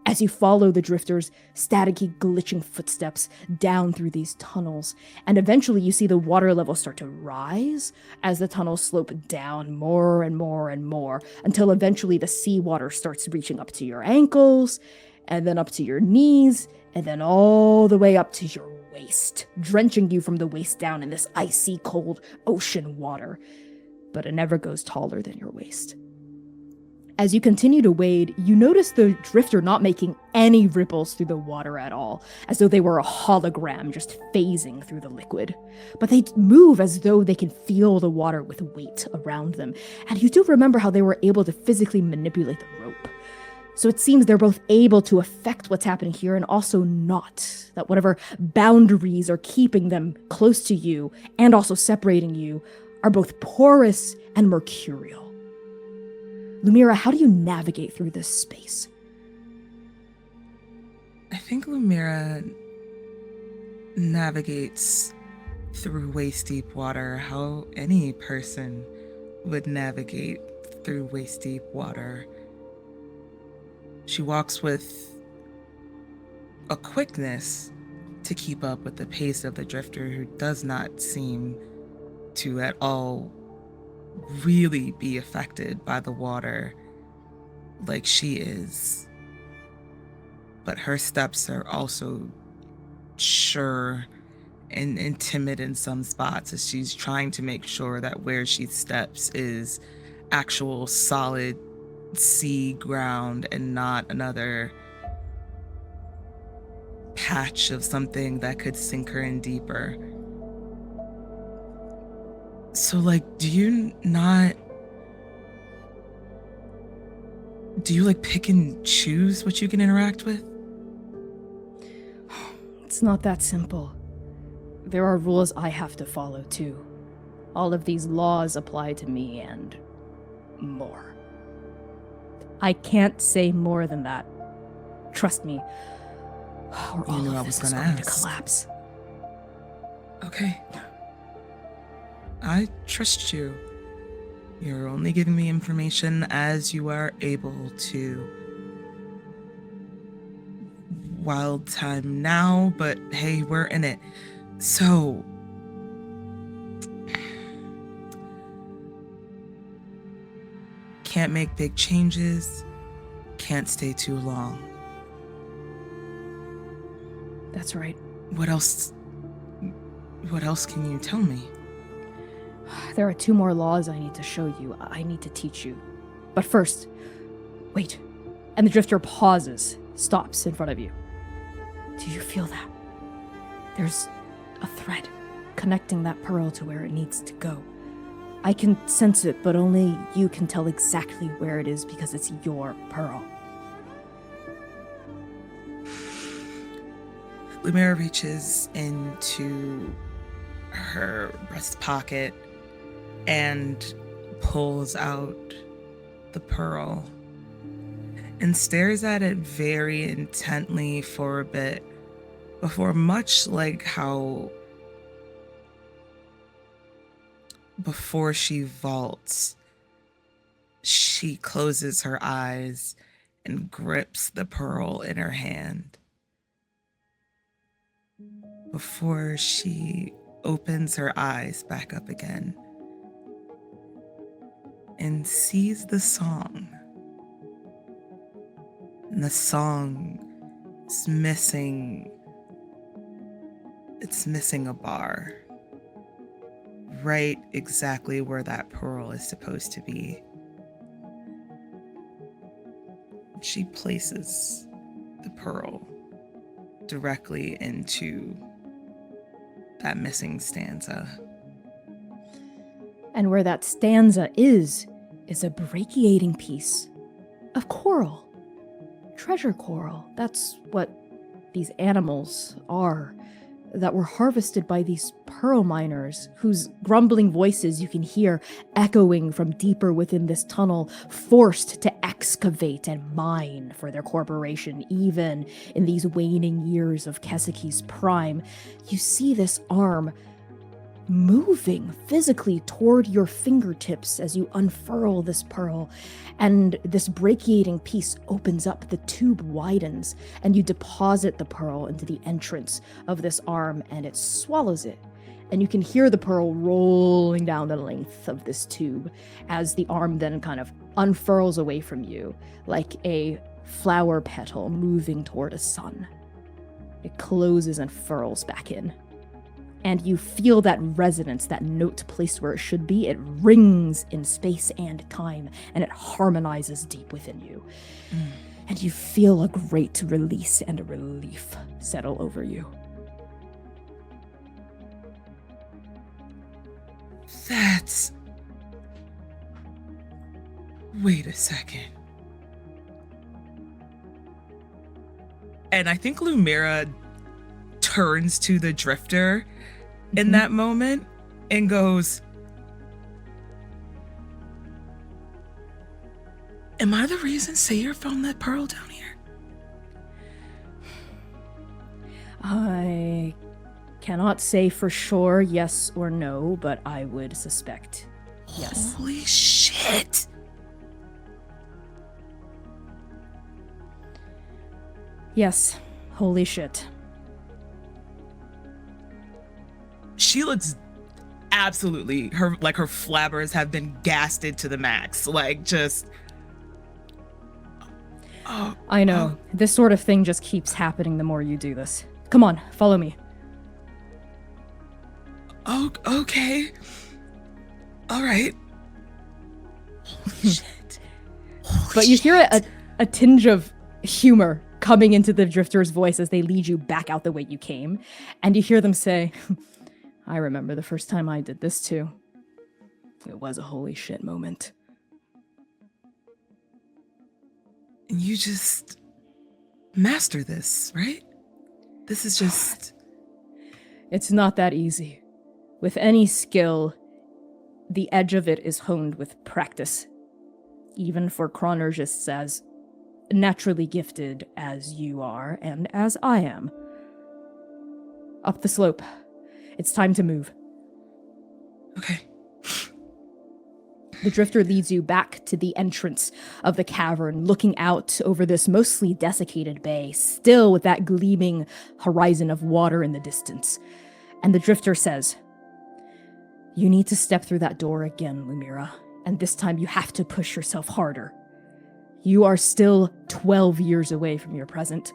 As you follow the drifters' staticky, glitching footsteps down through these tunnels, and eventually you see the water level start to rise as the tunnels slope down more and more and more, until eventually the seawater starts reaching up to your ankles, and then up to your knees, and then all the way up to your waist, drenching you from the waist down in this icy cold ocean water. But it never goes taller than your waist. As you continue to wade, you notice the drifter not making any ripples through the water at all, as though they were a hologram just phasing through the liquid. But they move as though they can feel the water with weight around them, and you do remember how they were able to physically manipulate the rope. So it seems they're both able to affect what's happening here and also not, that whatever boundaries are keeping them close to you and also separating you are both porous and mercurial. Lumièra, how do you navigate through this space? I think Lumièra navigates through waist-deep water how any person would navigate through waist-deep water. She walks with a quickness to keep up with the pace of the drifter, who does not seem to at all really be affected by the water like she is. But her steps are also sure and timid in some spots, as she's trying to make sure that where she steps is actual solid sea ground and not another patch of something that could sink her in deeper. So, do you pick and choose what you can interact with? It's not that simple. There are rules I have to follow too. All of these laws apply to me and more. I can't say more than that. Trust me. Or all of this is going to collapse. Okay. I trust you. You're only giving me information as you are able to. Wild time now, but hey, we're in it. So, can't make big changes, can't stay too long. That's right. What else can you tell me? There are 2 more laws I need to show you. I need to teach you. But first, wait. And the drifter pauses, stops in front of you. Do you feel that? There's a thread connecting that pearl to where it needs to go. I can sense it, but only you can tell exactly where it is because it's your pearl. Lumièra reaches into her breast pocket and pulls out the pearl and stares at it very intently for a bit before, much like how before she vaults, she closes her eyes and grips the pearl in her hand before she opens her eyes back up again and sees the song. And the song is missing a bar. Right exactly where that pearl is supposed to be. She places the pearl directly into that missing stanza. And where that stanza is a brachiating piece of coral. Treasure coral. That's what these animals are. that were harvested by these pearl miners, whose grumbling voices you can hear echoing from deeper within this tunnel, forced to excavate and mine for their corporation, even in these waning years of Keseki's prime. You see this arm moving physically toward your fingertips as you unfurl this pearl, and this brachiating piece opens up, the tube widens, and you deposit the pearl into the entrance of this arm, and it swallows it. And you can hear the pearl rolling down the length of this tube as the arm then kind of unfurls away from you, like a flower petal moving toward a sun. It closes and furls back in. And you feel that resonance, that note placed where it should be. It rings in space and time, and it harmonizes deep within you. And you feel a great release and a relief settle over you. That's... Wait a second. And I think Lumièra turns to the drifter in that moment and goes, am I the reason Seir found that pearl down here? I cannot say for sure yes or no, but I would suspect yes. Holy shit. Yes, holy shit. She looks absolutely, her flabbers have been gasted to the max. Like, just... Oh, I know. This sort of thing just keeps happening the more you do this. Come on, follow me. Oh, okay. All right. Holy shit. But you hear a tinge of humor coming into the drifter's voice as they lead you back out the way you came. And you hear them say, I remember the first time I did this too. It was a holy shit moment. And you just master this, right? This is just... It's not that easy. With any skill, the edge of it is honed with practice. Even for chronergists as naturally gifted as you are and as I am. Up the slope. It's time to move. Okay. The drifter leads you back to the entrance of the cavern, looking out over this mostly desiccated bay, still with that gleaming horizon of water in the distance. And the drifter says, you need to step through that door again, Lumièra, and this time you have to push yourself harder. You are still 12 years away from your present,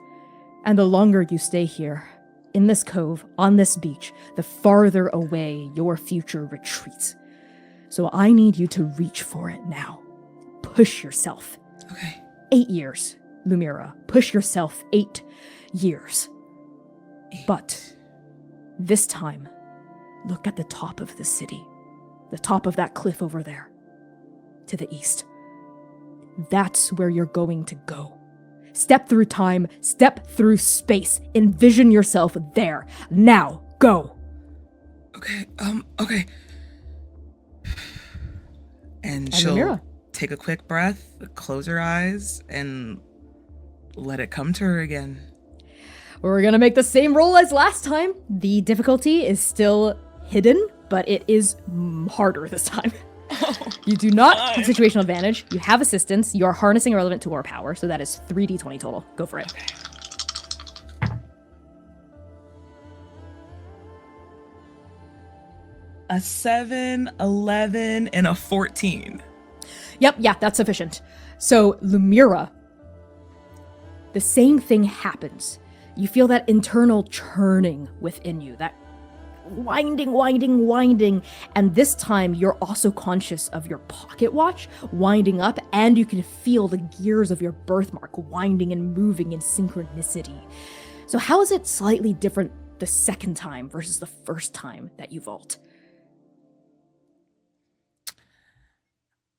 and the longer you stay here, in this cove, on this beach, the farther away your future retreats. So I need you to reach for it now. Push yourself. Okay. 8 years, Lumièra. Push yourself 8 years. But this time, look at the top of the city. The top of that cliff over there. To the east. That's where you're going to go. Step through time, step through space. Envision yourself there. Now, go. Okay, okay. And she'll Lumièra. Take a quick breath, close her eyes, and let it come to her again. We're gonna make the same roll as last time. The difficulty is still hidden, but it is harder this time. You do not have situational advantage. You have assistance. You are harnessing irrelevant to war power, so that is 3d20 total. Go for it. Okay. A 7, 11, and a 14. Yep, yeah, that's sufficient. So, Lumièra, the same thing happens. You feel that internal churning within you, that winding, and this time you're also conscious of your pocket watch winding up, and you can feel the gears of your birthmark winding and moving in synchronicity. So how is it slightly different the second time versus the first time that you vault?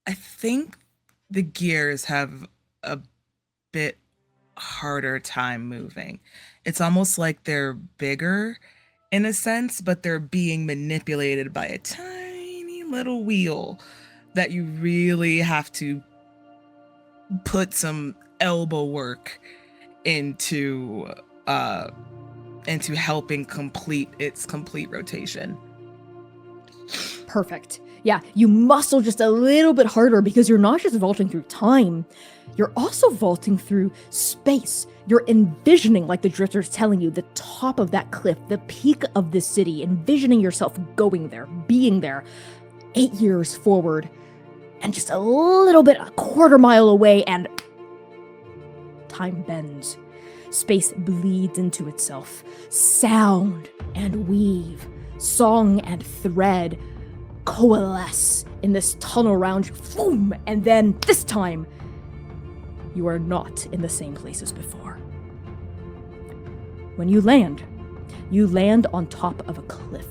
I think the gears have a bit harder time moving. It's almost like they're bigger in a sense, but they're being manipulated by a tiny little wheel that you really have to put some elbow work into helping complete its complete rotation. Perfect. Yeah, you muscle just a little bit harder because you're not just vaulting through time, you're also vaulting through space. You're envisioning, like the Drifter's telling you, the top of that cliff, the peak of the city, envisioning yourself going there, being there, 8 years forward, and just a little bit, a quarter mile away, and time bends. Space bleeds into itself. Sound and weave, song and thread coalesce in this tunnel around you, boom, and then this time, you are not in the same place as before. When you land on top of a cliff,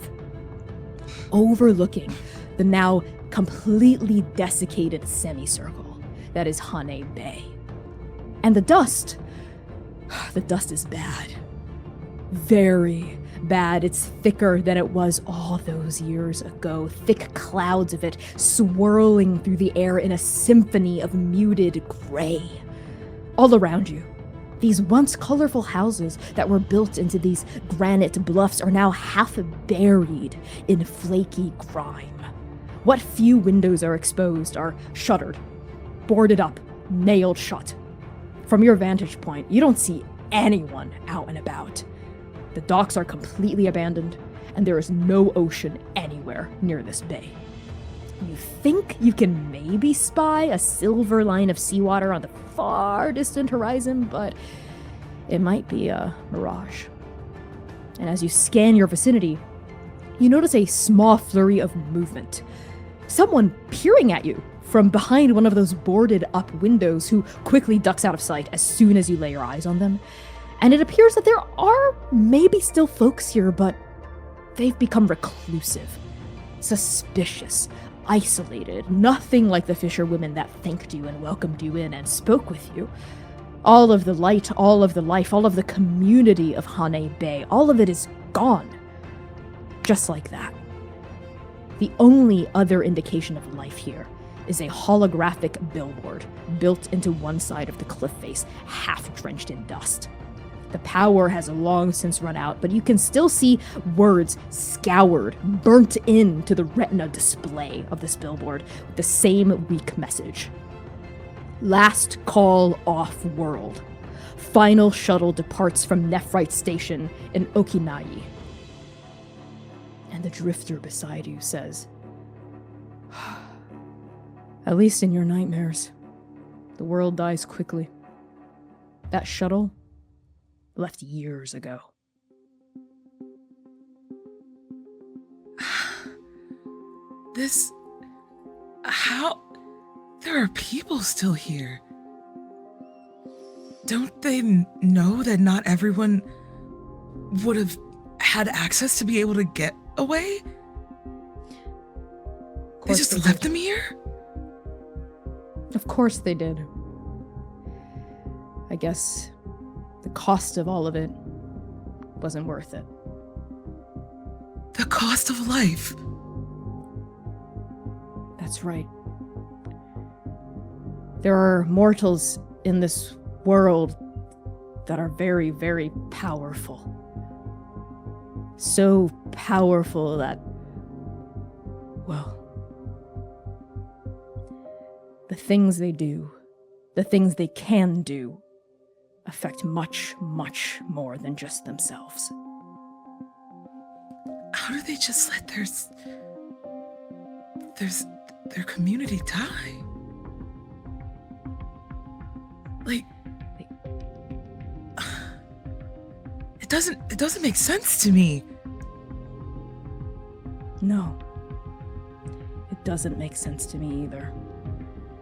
overlooking the now completely desiccated semicircle that is Hane Bay. And the dust is bad. Very bad. It's thicker than it was all those years ago. Thick clouds of it swirling through the air in a symphony of muted gray. All around you, these once colorful houses that were built into these granite bluffs are now half buried in flaky grime. What few windows are exposed are shuttered, boarded up, nailed shut. From your vantage point, you don't see anyone out and about. The docks are completely abandoned, and there is no ocean anywhere near this bay. You think you can maybe spy a silver line of seawater on the far distant horizon, but it might be a mirage. And as you scan your vicinity, you notice a small flurry of movement. Someone peering at you from behind one of those boarded up windows who quickly ducks out of sight as soon as you lay your eyes on them. And it appears that there are maybe still folks here, but they've become reclusive, suspicious, isolated, nothing like the fisherwomen that thanked you and welcomed you in and spoke with you. All of the light, all of the life, all of the community of Hane Bay, all of it is gone. Just like that. The only other indication of life here is a holographic billboard built into one side of the cliff face, half drenched in dust. The power has long since run out, but you can still see words scoured, burnt into the retina display of this billboard with the same weak message. Last call off-world. Final shuttle departs from Nephrite Station in Okinayi. And the drifter beside you says, "At least in your nightmares, the world dies quickly. That shuttle left years ago." How? There are people still here. Don't they know that not everyone would have had access to be able to get away? They just left them here? Of course they did. I guess the cost of all of it wasn't worth it. The cost of life. That's right. There are mortals in this world that are very, very powerful. So powerful that, well, the things they do, the things they can do, affect much, much more than just themselves. How do they just let their community die? Like, it doesn't make sense to me. No. It doesn't make sense to me either.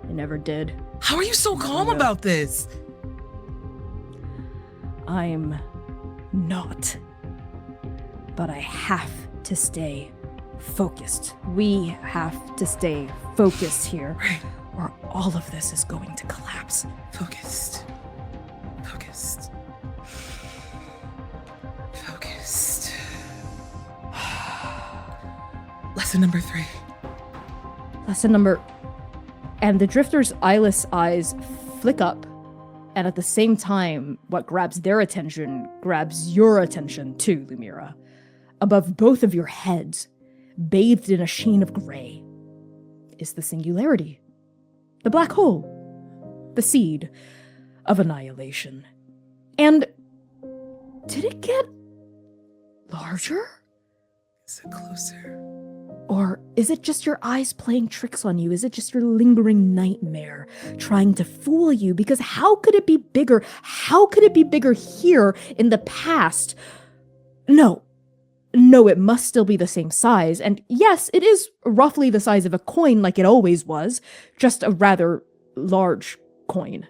It never did. How are you so calm about this? I'm not. But I have to stay focused. We have to stay focused here. Right. Or all of this is going to collapse. Focused. Lesson number 3. Lesson number... And the Drifter's eyeless eyes flick up, and at the same time, what grabs their attention grabs your attention too, Lumièra. Above both of your heads, bathed in a sheen of gray, is the singularity. The black hole. The seed of annihilation. And did it get larger? Is it closer? Or is it just your eyes playing tricks on you? Is it just your lingering nightmare trying to fool you? Because how could it be bigger? How could it be bigger here in the past? No, it must still be the same size. And yes, it is roughly the size of a coin like it always was, just a rather large coin.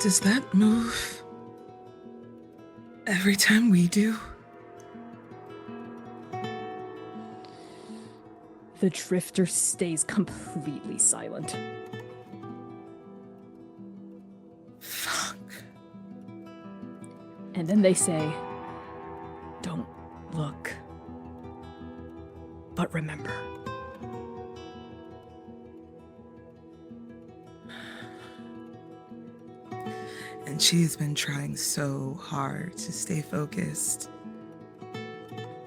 Does that move every time we do? The Drifter stays completely silent. Fuck. And then they say, "Don't look, but remember." And she's been trying so hard to stay focused.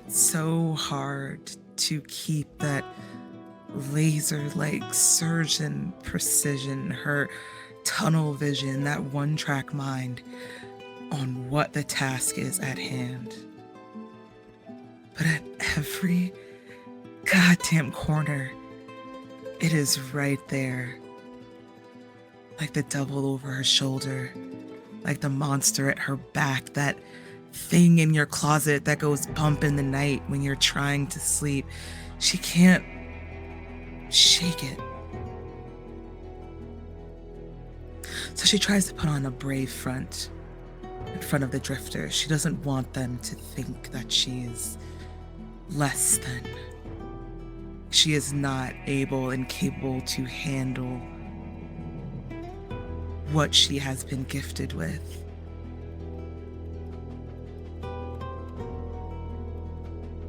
So hard to keep that laser-like surgeon precision, her tunnel vision, that one-track mind on what the task is at hand. But at every goddamn corner, it is right there. Like the devil over her shoulder, like the monster at her back, that thing in your closet that goes bump in the night when you're trying to sleep. She can't shake it. So she tries to put on a brave front in front of the Drifter. She doesn't want them to think that she's less than. She is not able and capable to handle what she has been gifted with.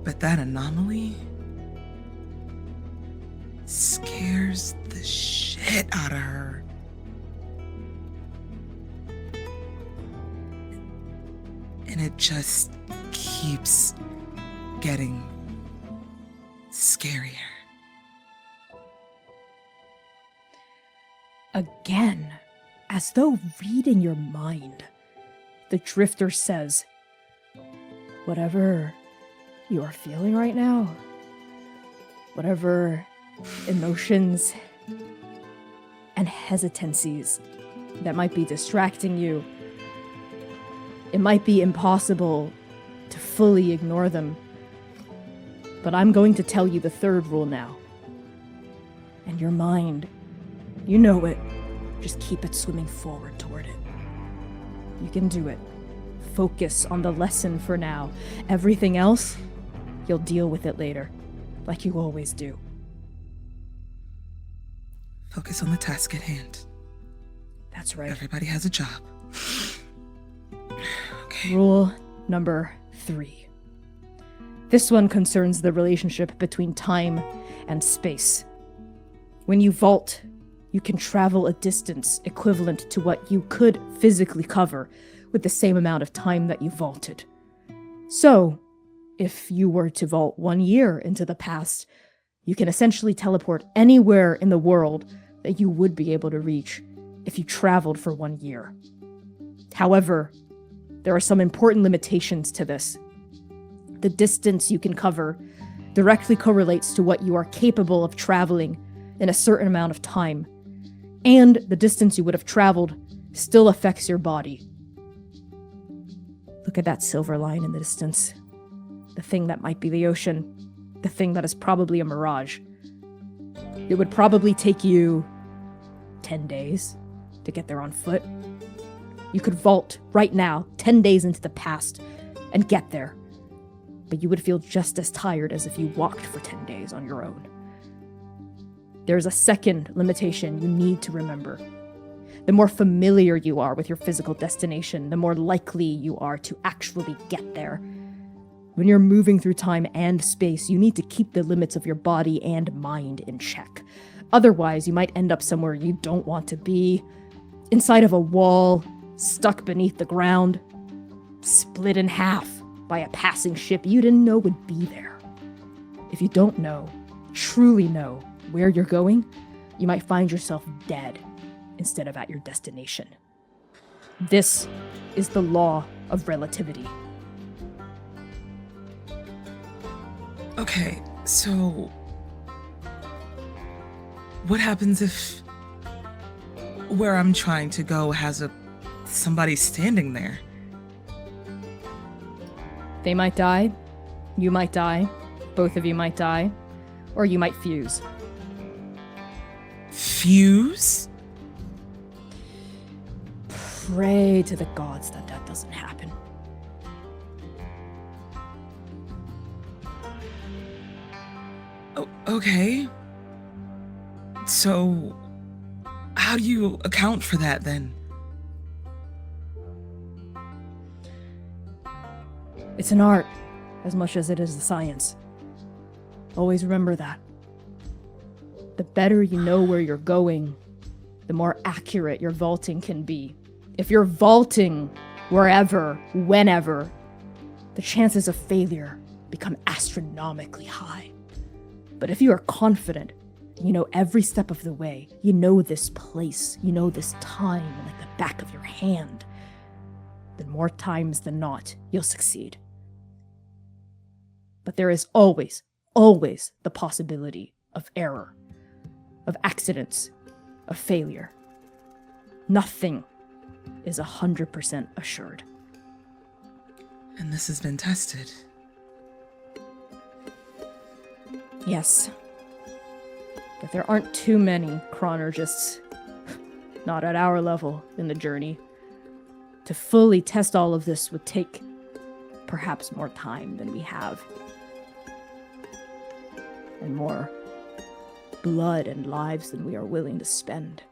But that anomaly scares the shit out of her. And it just keeps getting scarier. Again, as though reading your mind, the Drifter says, "Whatever you are feeling right now, whatever emotions and hesitancies that might be distracting you, it might be impossible to fully ignore them, but I'm going to tell you the third rule now. And your mind, you know it. Just keep it swimming forward toward it. You can do it. Focus on the lesson for now. Everything else, you'll deal with it later, like you always do." Focus on the task at hand. That's right. Everybody has a job. Okay. Rule number 3. This one concerns the relationship between time and space. When you vault, you can travel a distance equivalent to what you could physically cover with the same amount of time that you vaulted. So, if you were to vault 1 year into the past, you can essentially teleport anywhere in the world that you would be able to reach if you traveled for 1 year. However, there are some important limitations to this. The distance you can cover directly correlates to what you are capable of traveling in a certain amount of time, and the distance you would have traveled still affects your body. Look at that silver line in the distance. The thing that might be the ocean. The thing that is probably a mirage. It would probably take you 10 days to get there on foot. You could vault right now, 10 days into the past, and get there. But you would feel just as tired as if you walked for 10 days on your own. There's a second limitation you need to remember. The more familiar you are with your physical destination, the more likely you are to actually get there. When you're moving through time and space, you need to keep the limits of your body and mind in check. Otherwise, you might end up somewhere you don't want to be. Inside of a wall, stuck beneath the ground, split in half by a passing ship you didn't know would be there. If you don't know, truly know, where you're going, you might find yourself dead instead of at your destination. This is the law of relativity. Okay, so what happens if where I'm trying to go has somebody standing there? They might die, you might die, both of you might die, or you might fuse. Fuse? Pray to the gods that that doesn't happen. Oh, okay. So, how do you account for that then? It's an art, as much as it is a science. Always remember that. The better you know where you're going, the more accurate your vaulting can be. If you're vaulting wherever, whenever, the chances of failure become astronomically high. But if you are confident, you know every step of the way, you know this place, you know this time like the back of your hand, then more times than not, you'll succeed. But there is always, always the possibility of error, of accidents, of failure. Nothing is 100% assured. And this has been tested. Yes. But there aren't too many chronologists, not at our level in the journey. To fully test all of this would take perhaps more time than we have. And more blood and lives than we are willing to spend.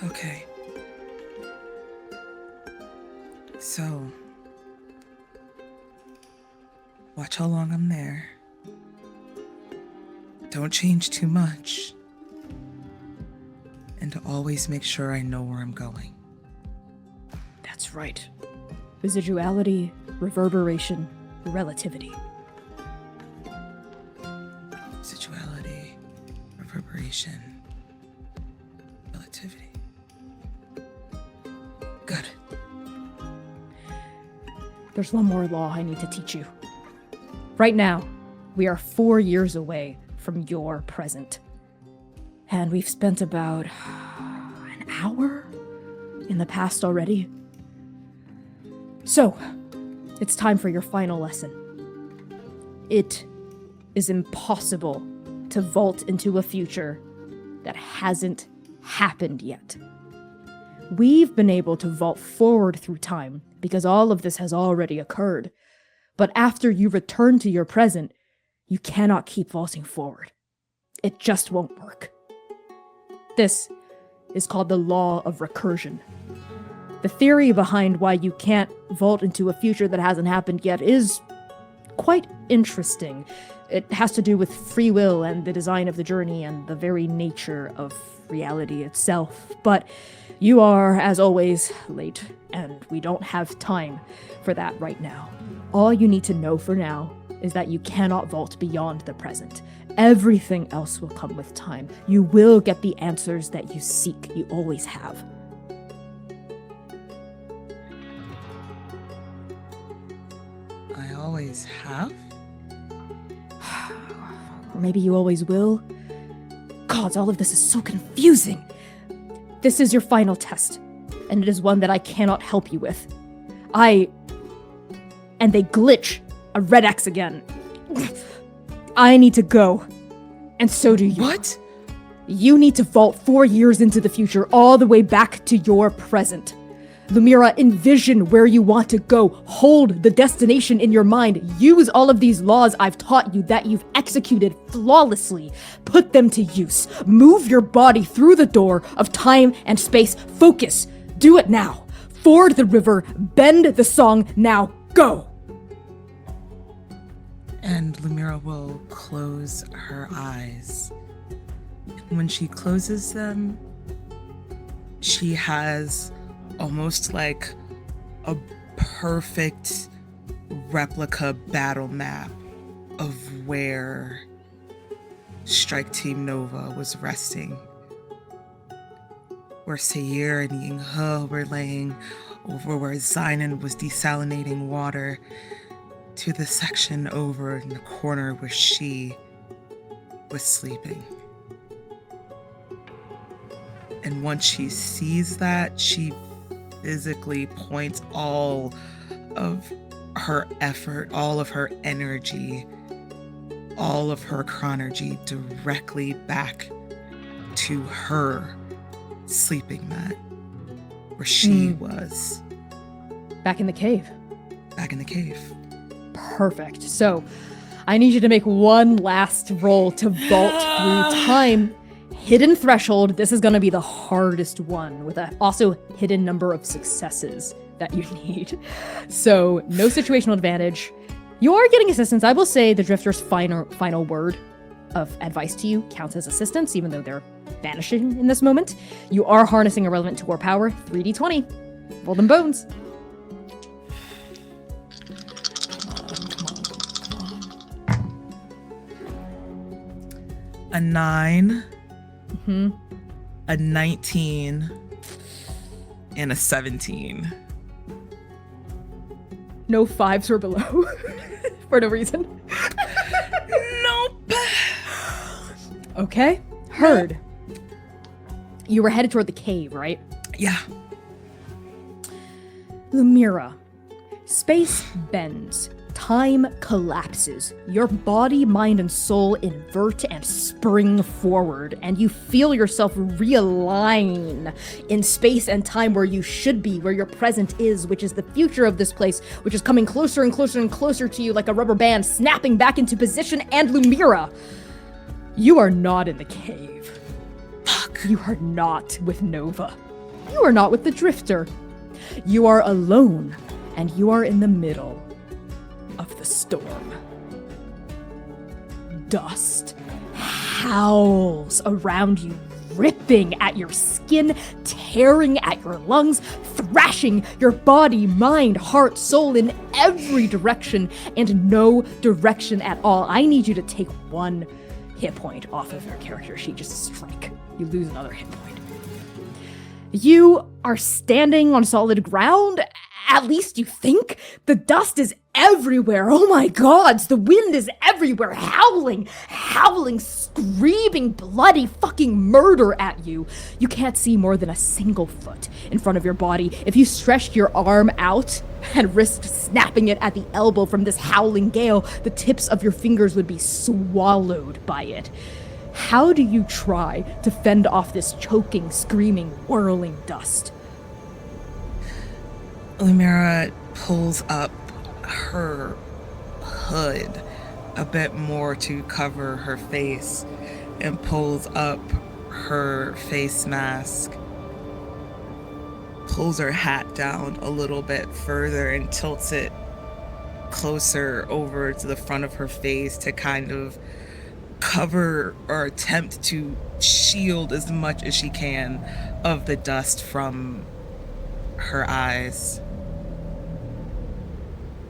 Okay. So, watch how long I'm there. Don't change too much. And to always make sure I know where I'm going. That's right. Residuality, reverberation, relativity. Residuality, reverberation, relativity. Good. There's one more law I need to teach you. Right now, we are 4 years away from your present. And we've spent about an hour in the past already. So, it's time for your final lesson. It is impossible to vault into a future that hasn't happened yet. We've been able to vault forward through time because all of this has already occurred. But after you return to your present, you cannot keep vaulting forward. It just won't work. This is called the law of recursion. The theory behind why you can't vault into a future that hasn't happened yet is quite interesting. It has to do with free will and the design of the journey and the very nature of reality itself. But you are, as always, late, and we don't have time for that right now. All you need to know for now is that you cannot vault beyond the present. Everything else will come with time. You will get the answers that you seek. You always have. I always have? Or maybe you always will. God, all of this is so confusing. This is your final test, and it is one that I cannot help you with. And they glitch. A red X again. I need to go. And so do you. What? You need to vault 4 years into the future, all the way back to your present. Lumièra, envision where you want to go. Hold the destination in your mind. Use all of these laws I've taught you that you've executed flawlessly. Put them to use. Move your body through the door of time and space. Focus. Do it now. Ford the river. Bend the song. Now go. And Lumièra will close her eyes. When she closes them, she has almost like a perfect replica battle map of where Strike Team Nova was resting. Where Seir and Yinghe were laying, over where Xainan was desalinating water, to the section over in the corner where she was sleeping. And once she sees that, she physically points all of her effort, all of her energy, all of her chronergy directly back to her sleeping mat where she was. Back in the cave. Back in the cave. Perfect. So I need you to make one last roll to vault through time. Hidden threshold. This is going to be the hardest one with a also hidden number of successes that you need. So no situational advantage. You are getting assistance. I will say the Drifter's final word of advice to you counts as assistance, even though they're vanishing in this moment. You are harnessing a relevant tool or power. 3d20. Roll them bones. A 9, a 19, and a 17. No 5s or below for no reason. Nope. Okay. Heard. You were headed toward the cave, right? Yeah. Lumièra, space bends. Time collapses. Your body, mind, and soul invert and spring forward, and you feel yourself realign in space and time where you should be, where your present is, which is the future of this place, which is coming closer and closer and closer to you like a rubber band snapping back into position. And Lumièra, you are not in the cave. Fuck. You are not with Nova. You are not with the Drifter. You are alone, and you are in the middle of the storm. Dust howls around you, ripping at your skin, tearing at your lungs, thrashing your body, mind, heart, soul in every direction and no direction at all. I need you to take 1 hit point off of your character sheet, just a strike. You lose another hit point. You are standing on solid ground, at least you think. The dust is everywhere. Oh my gods, the wind is everywhere, howling, screaming bloody fucking murder at you. You can't see more than a single foot in front of your body. If you stretched your arm out and risked snapping it at the elbow from this howling gale, the tips of your fingers would be swallowed by it. How do you try to fend off this choking, screaming, whirling dust? Lumièra pulls up her hood a bit more to cover her face and pulls up her face mask, pulls her hat down a little bit further and tilts it closer over to the front of her face to kind of cover or attempt to shield as much as she can of the dust from her eyes.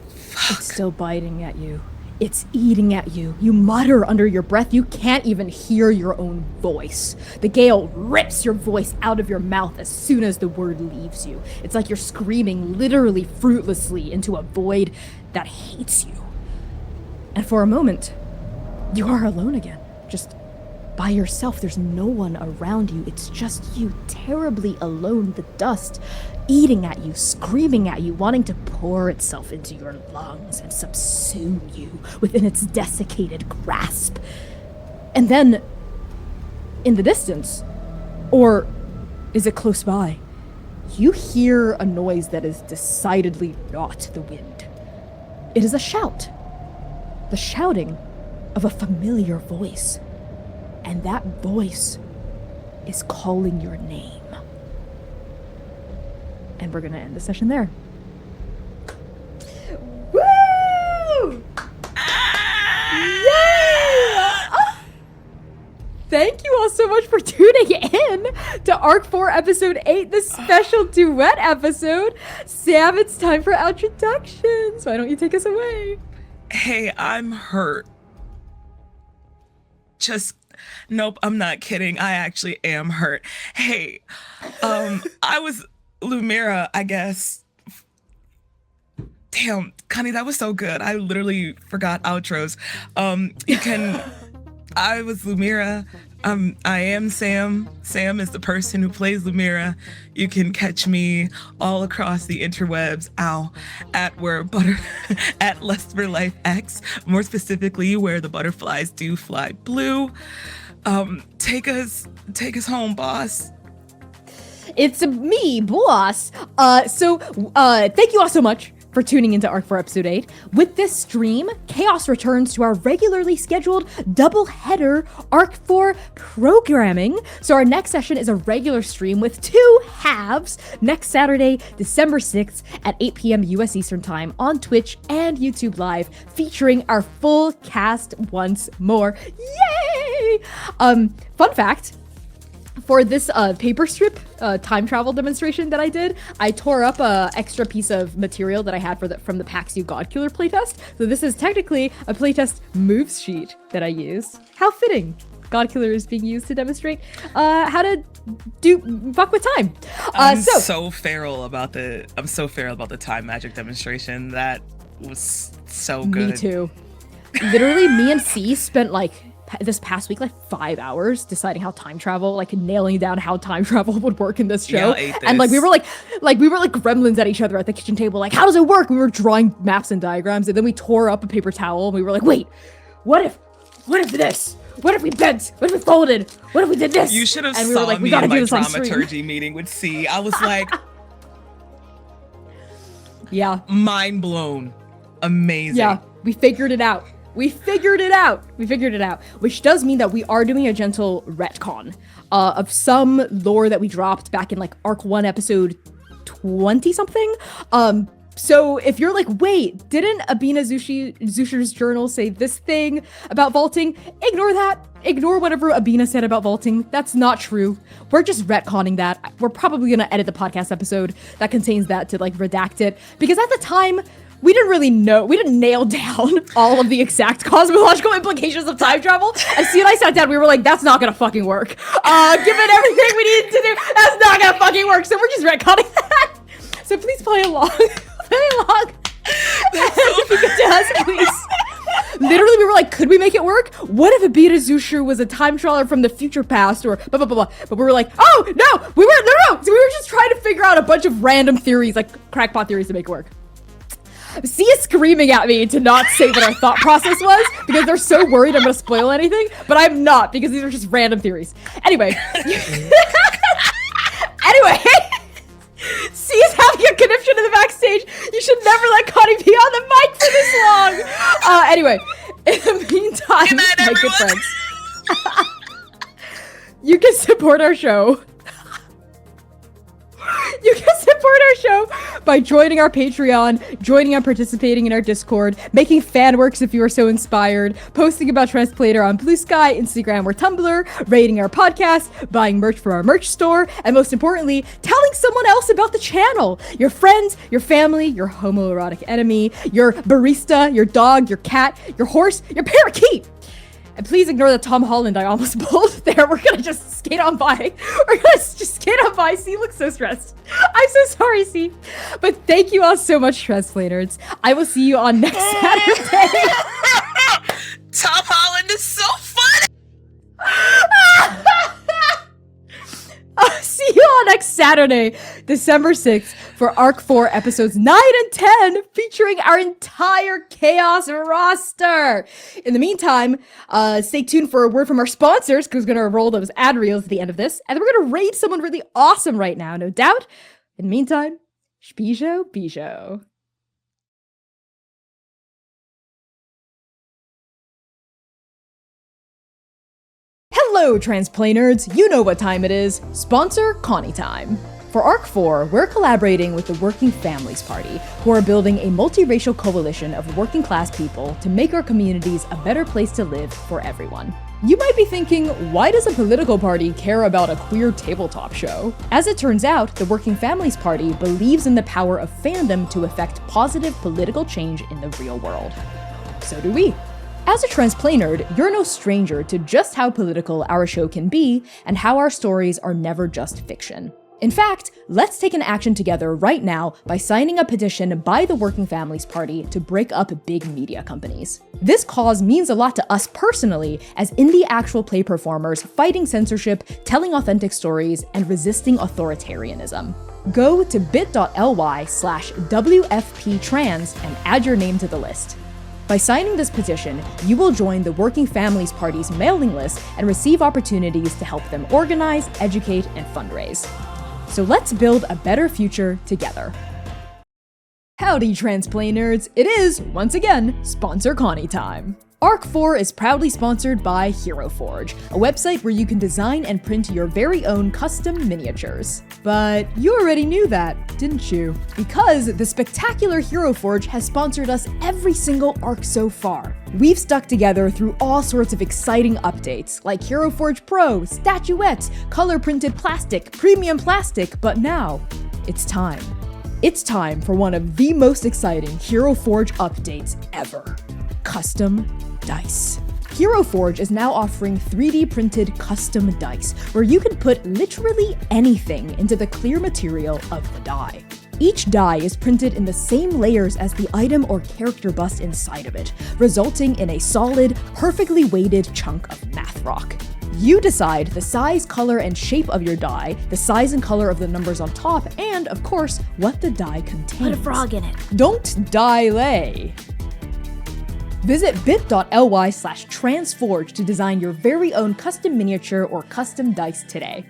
Fuck. It's still biting at you. It's eating at you. You mutter under your breath. You can't even hear your own voice. The gale rips your voice out of your mouth as soon as the word leaves you. It's like you're screaming literally fruitlessly into a void that hates you. And for a moment, you are alone again. Just by yourself. There's no one around you. It's just you, terribly alone. The dust eating at you, screaming at you, wanting to pour itself into your lungs and subsume you within its desiccated grasp. And then, in the distance, or is it close by, you hear a noise that is decidedly not the wind. It is a shout. The shouting of a familiar voice. And that voice is calling your name. And we're gonna end the session there. Woo! Yeah! Thank you all so much for tuning in to Arc 4 Episode 8, the special duet episode. Samm, it's time for introductions. Why don't you take us away? Hey, I'm hurt. Nope, I'm not kidding. I actually am hurt. Hey, I was Lumièra, I guess. Damn, Connie, that was so good. I literally forgot outros. I was Lumièra. I am Samm. Samm is the person who plays Lumièra. You can catch me all across the interwebs. At Lust for Life X. More specifically, where the butterflies do fly blue. Take us home, boss. It's me, boss. Thank you all so much for tuning into Arc 4 Episode 8. With this stream, Chaos returns to our regularly scheduled double-header Arc 4 programming. So our next session is a regular stream with 2 halves next Saturday, December 6th at 8 p.m. US Eastern Time on Twitch and YouTube Live, featuring our full cast once more. Yay! Fun fact, for this paper strip time travel demonstration that I did, I tore up a extra piece of material that I had from the Paxu Godkiller playtest. So this is technically a playtest moves sheet that I used. How fitting! Godkiller is being used to demonstrate how to fuck with time. I'm so feral about the time magic demonstration. That was so good. Me too. Literally, me and C spent this past week 5 hours deciding how time travel, nailing down how time travel would work in this show. And we were like gremlins at each other at the kitchen table, how does it work? We were drawing maps and diagrams, and then we tore up a paper towel and we were like, wait, what if this? What if we bent? What if we folded? What if we did this? You should have and we saw were like, me in my dramaturgy meeting with C. I was like, yeah, mind blown. Amazing. Yeah, we figured it out. Which does mean that we are doing a gentle retcon of some lore that we dropped back in Arc 1 episode 20-something. So if you're wait, didn't Abina Zusher's journal say this thing about vaulting? Ignore that. Ignore whatever Abina said about vaulting. That's not true. We're just retconning that. We're probably going to edit the podcast episode that contains that to redact it. Because at the time, we didn't really know. We didn't nail down all of the exact cosmological implications of time travel. And C and I sat down, we were like, that's not gonna fucking work. Given everything we needed to do, that's not gonna fucking work. So we're just retconning that. So please play along. If you could tell us, please. Literally, we were like, could we make it work? What if Abina Zusher was a time traveler from the future past, or blah, blah, blah, blah. But we were like, oh, no. No. So we were just trying to figure out a bunch of random theories, crackpot theories to make it work. C is screaming at me to not say what our thought process was because they're so worried I'm going to spoil anything, but I'm not because these are just random theories. Anyway. C is having a conniption in the backstage. You should never let Connie be on the mic for this long. Anyway, in the meantime, my good friends, you can support our show. You can support our show by joining our Patreon, joining and participating in our Discord, making fan works if you are so inspired, posting about Transplater on Blue Sky, Instagram, or Tumblr, rating our podcast, buying merch from our merch store, and most importantly, telling someone else about the channel. Your friends, your family, your homoerotic enemy, your barista, your dog, your cat, your horse, your parakeet. And please ignore the Tom Holland I almost pulled there. We're gonna just skate on by. C looks so stressed. I'm so sorry, C. But thank you all so much, Transplaters. I will see you on next Saturday. Tom Holland is so funny. I'll see you all next Saturday, December 6th, for Arc 4 episodes 9 and 10, featuring our entire Chaos roster. In the meantime, stay tuned for a word from our sponsors, because we're going to roll those ad reels at the end of this, and then we're going to raid someone really awesome right now, no doubt. In the meantime, Spijo Bijo. Hello, Transplanerds! You know what time it is. Sponsor Connie time. For Arc 4, we're collaborating with the Working Families Party, who are building a multiracial coalition of working-class people to make our communities a better place to live for everyone. You might be thinking, why does a political party care about a queer tabletop show? As it turns out, the Working Families Party believes in the power of fandom to effect positive political change in the real world. So do we. As a Transplanerd, you're no stranger to just how political our show can be and how our stories are never just fiction. In fact, let's take an action together right now by signing a petition by the Working Families Party to break up big media companies. This cause means a lot to us personally as indie actual play performers fighting censorship, telling authentic stories, and resisting authoritarianism. Go to bit.ly/WFPtrans and add your name to the list. By signing this petition, you will join the Working Families Party's mailing list and receive opportunities to help them organize, educate, and fundraise. So let's build a better future together. Howdy, Transplaners! It is, once again, Sponsor Connie time. Arc 4 is proudly sponsored by Hero Forge, a website where you can design and print your very own custom miniatures. But you already knew that, didn't you? Because the spectacular Hero Forge has sponsored us every single arc so far. We've stuck together through all sorts of exciting updates, like Hero Forge Pro, statuettes, color-printed plastic, premium plastic, but now, it's time. It's time for one of the most exciting Hero Forge updates ever. Custom dice. Hero Forge is now offering 3D printed custom dice, where you can put literally anything into the clear material of the die. Each die is printed in the same layers as the item or character bust inside of it, resulting in a solid, perfectly weighted chunk of math rock. You decide the size, color, and shape of your die, the size and color of the numbers on top, and, of course, what the die contains. Put a frog in it. Don't die-lay! Visit bit.ly/transforge to design your very own custom miniature or custom dice today.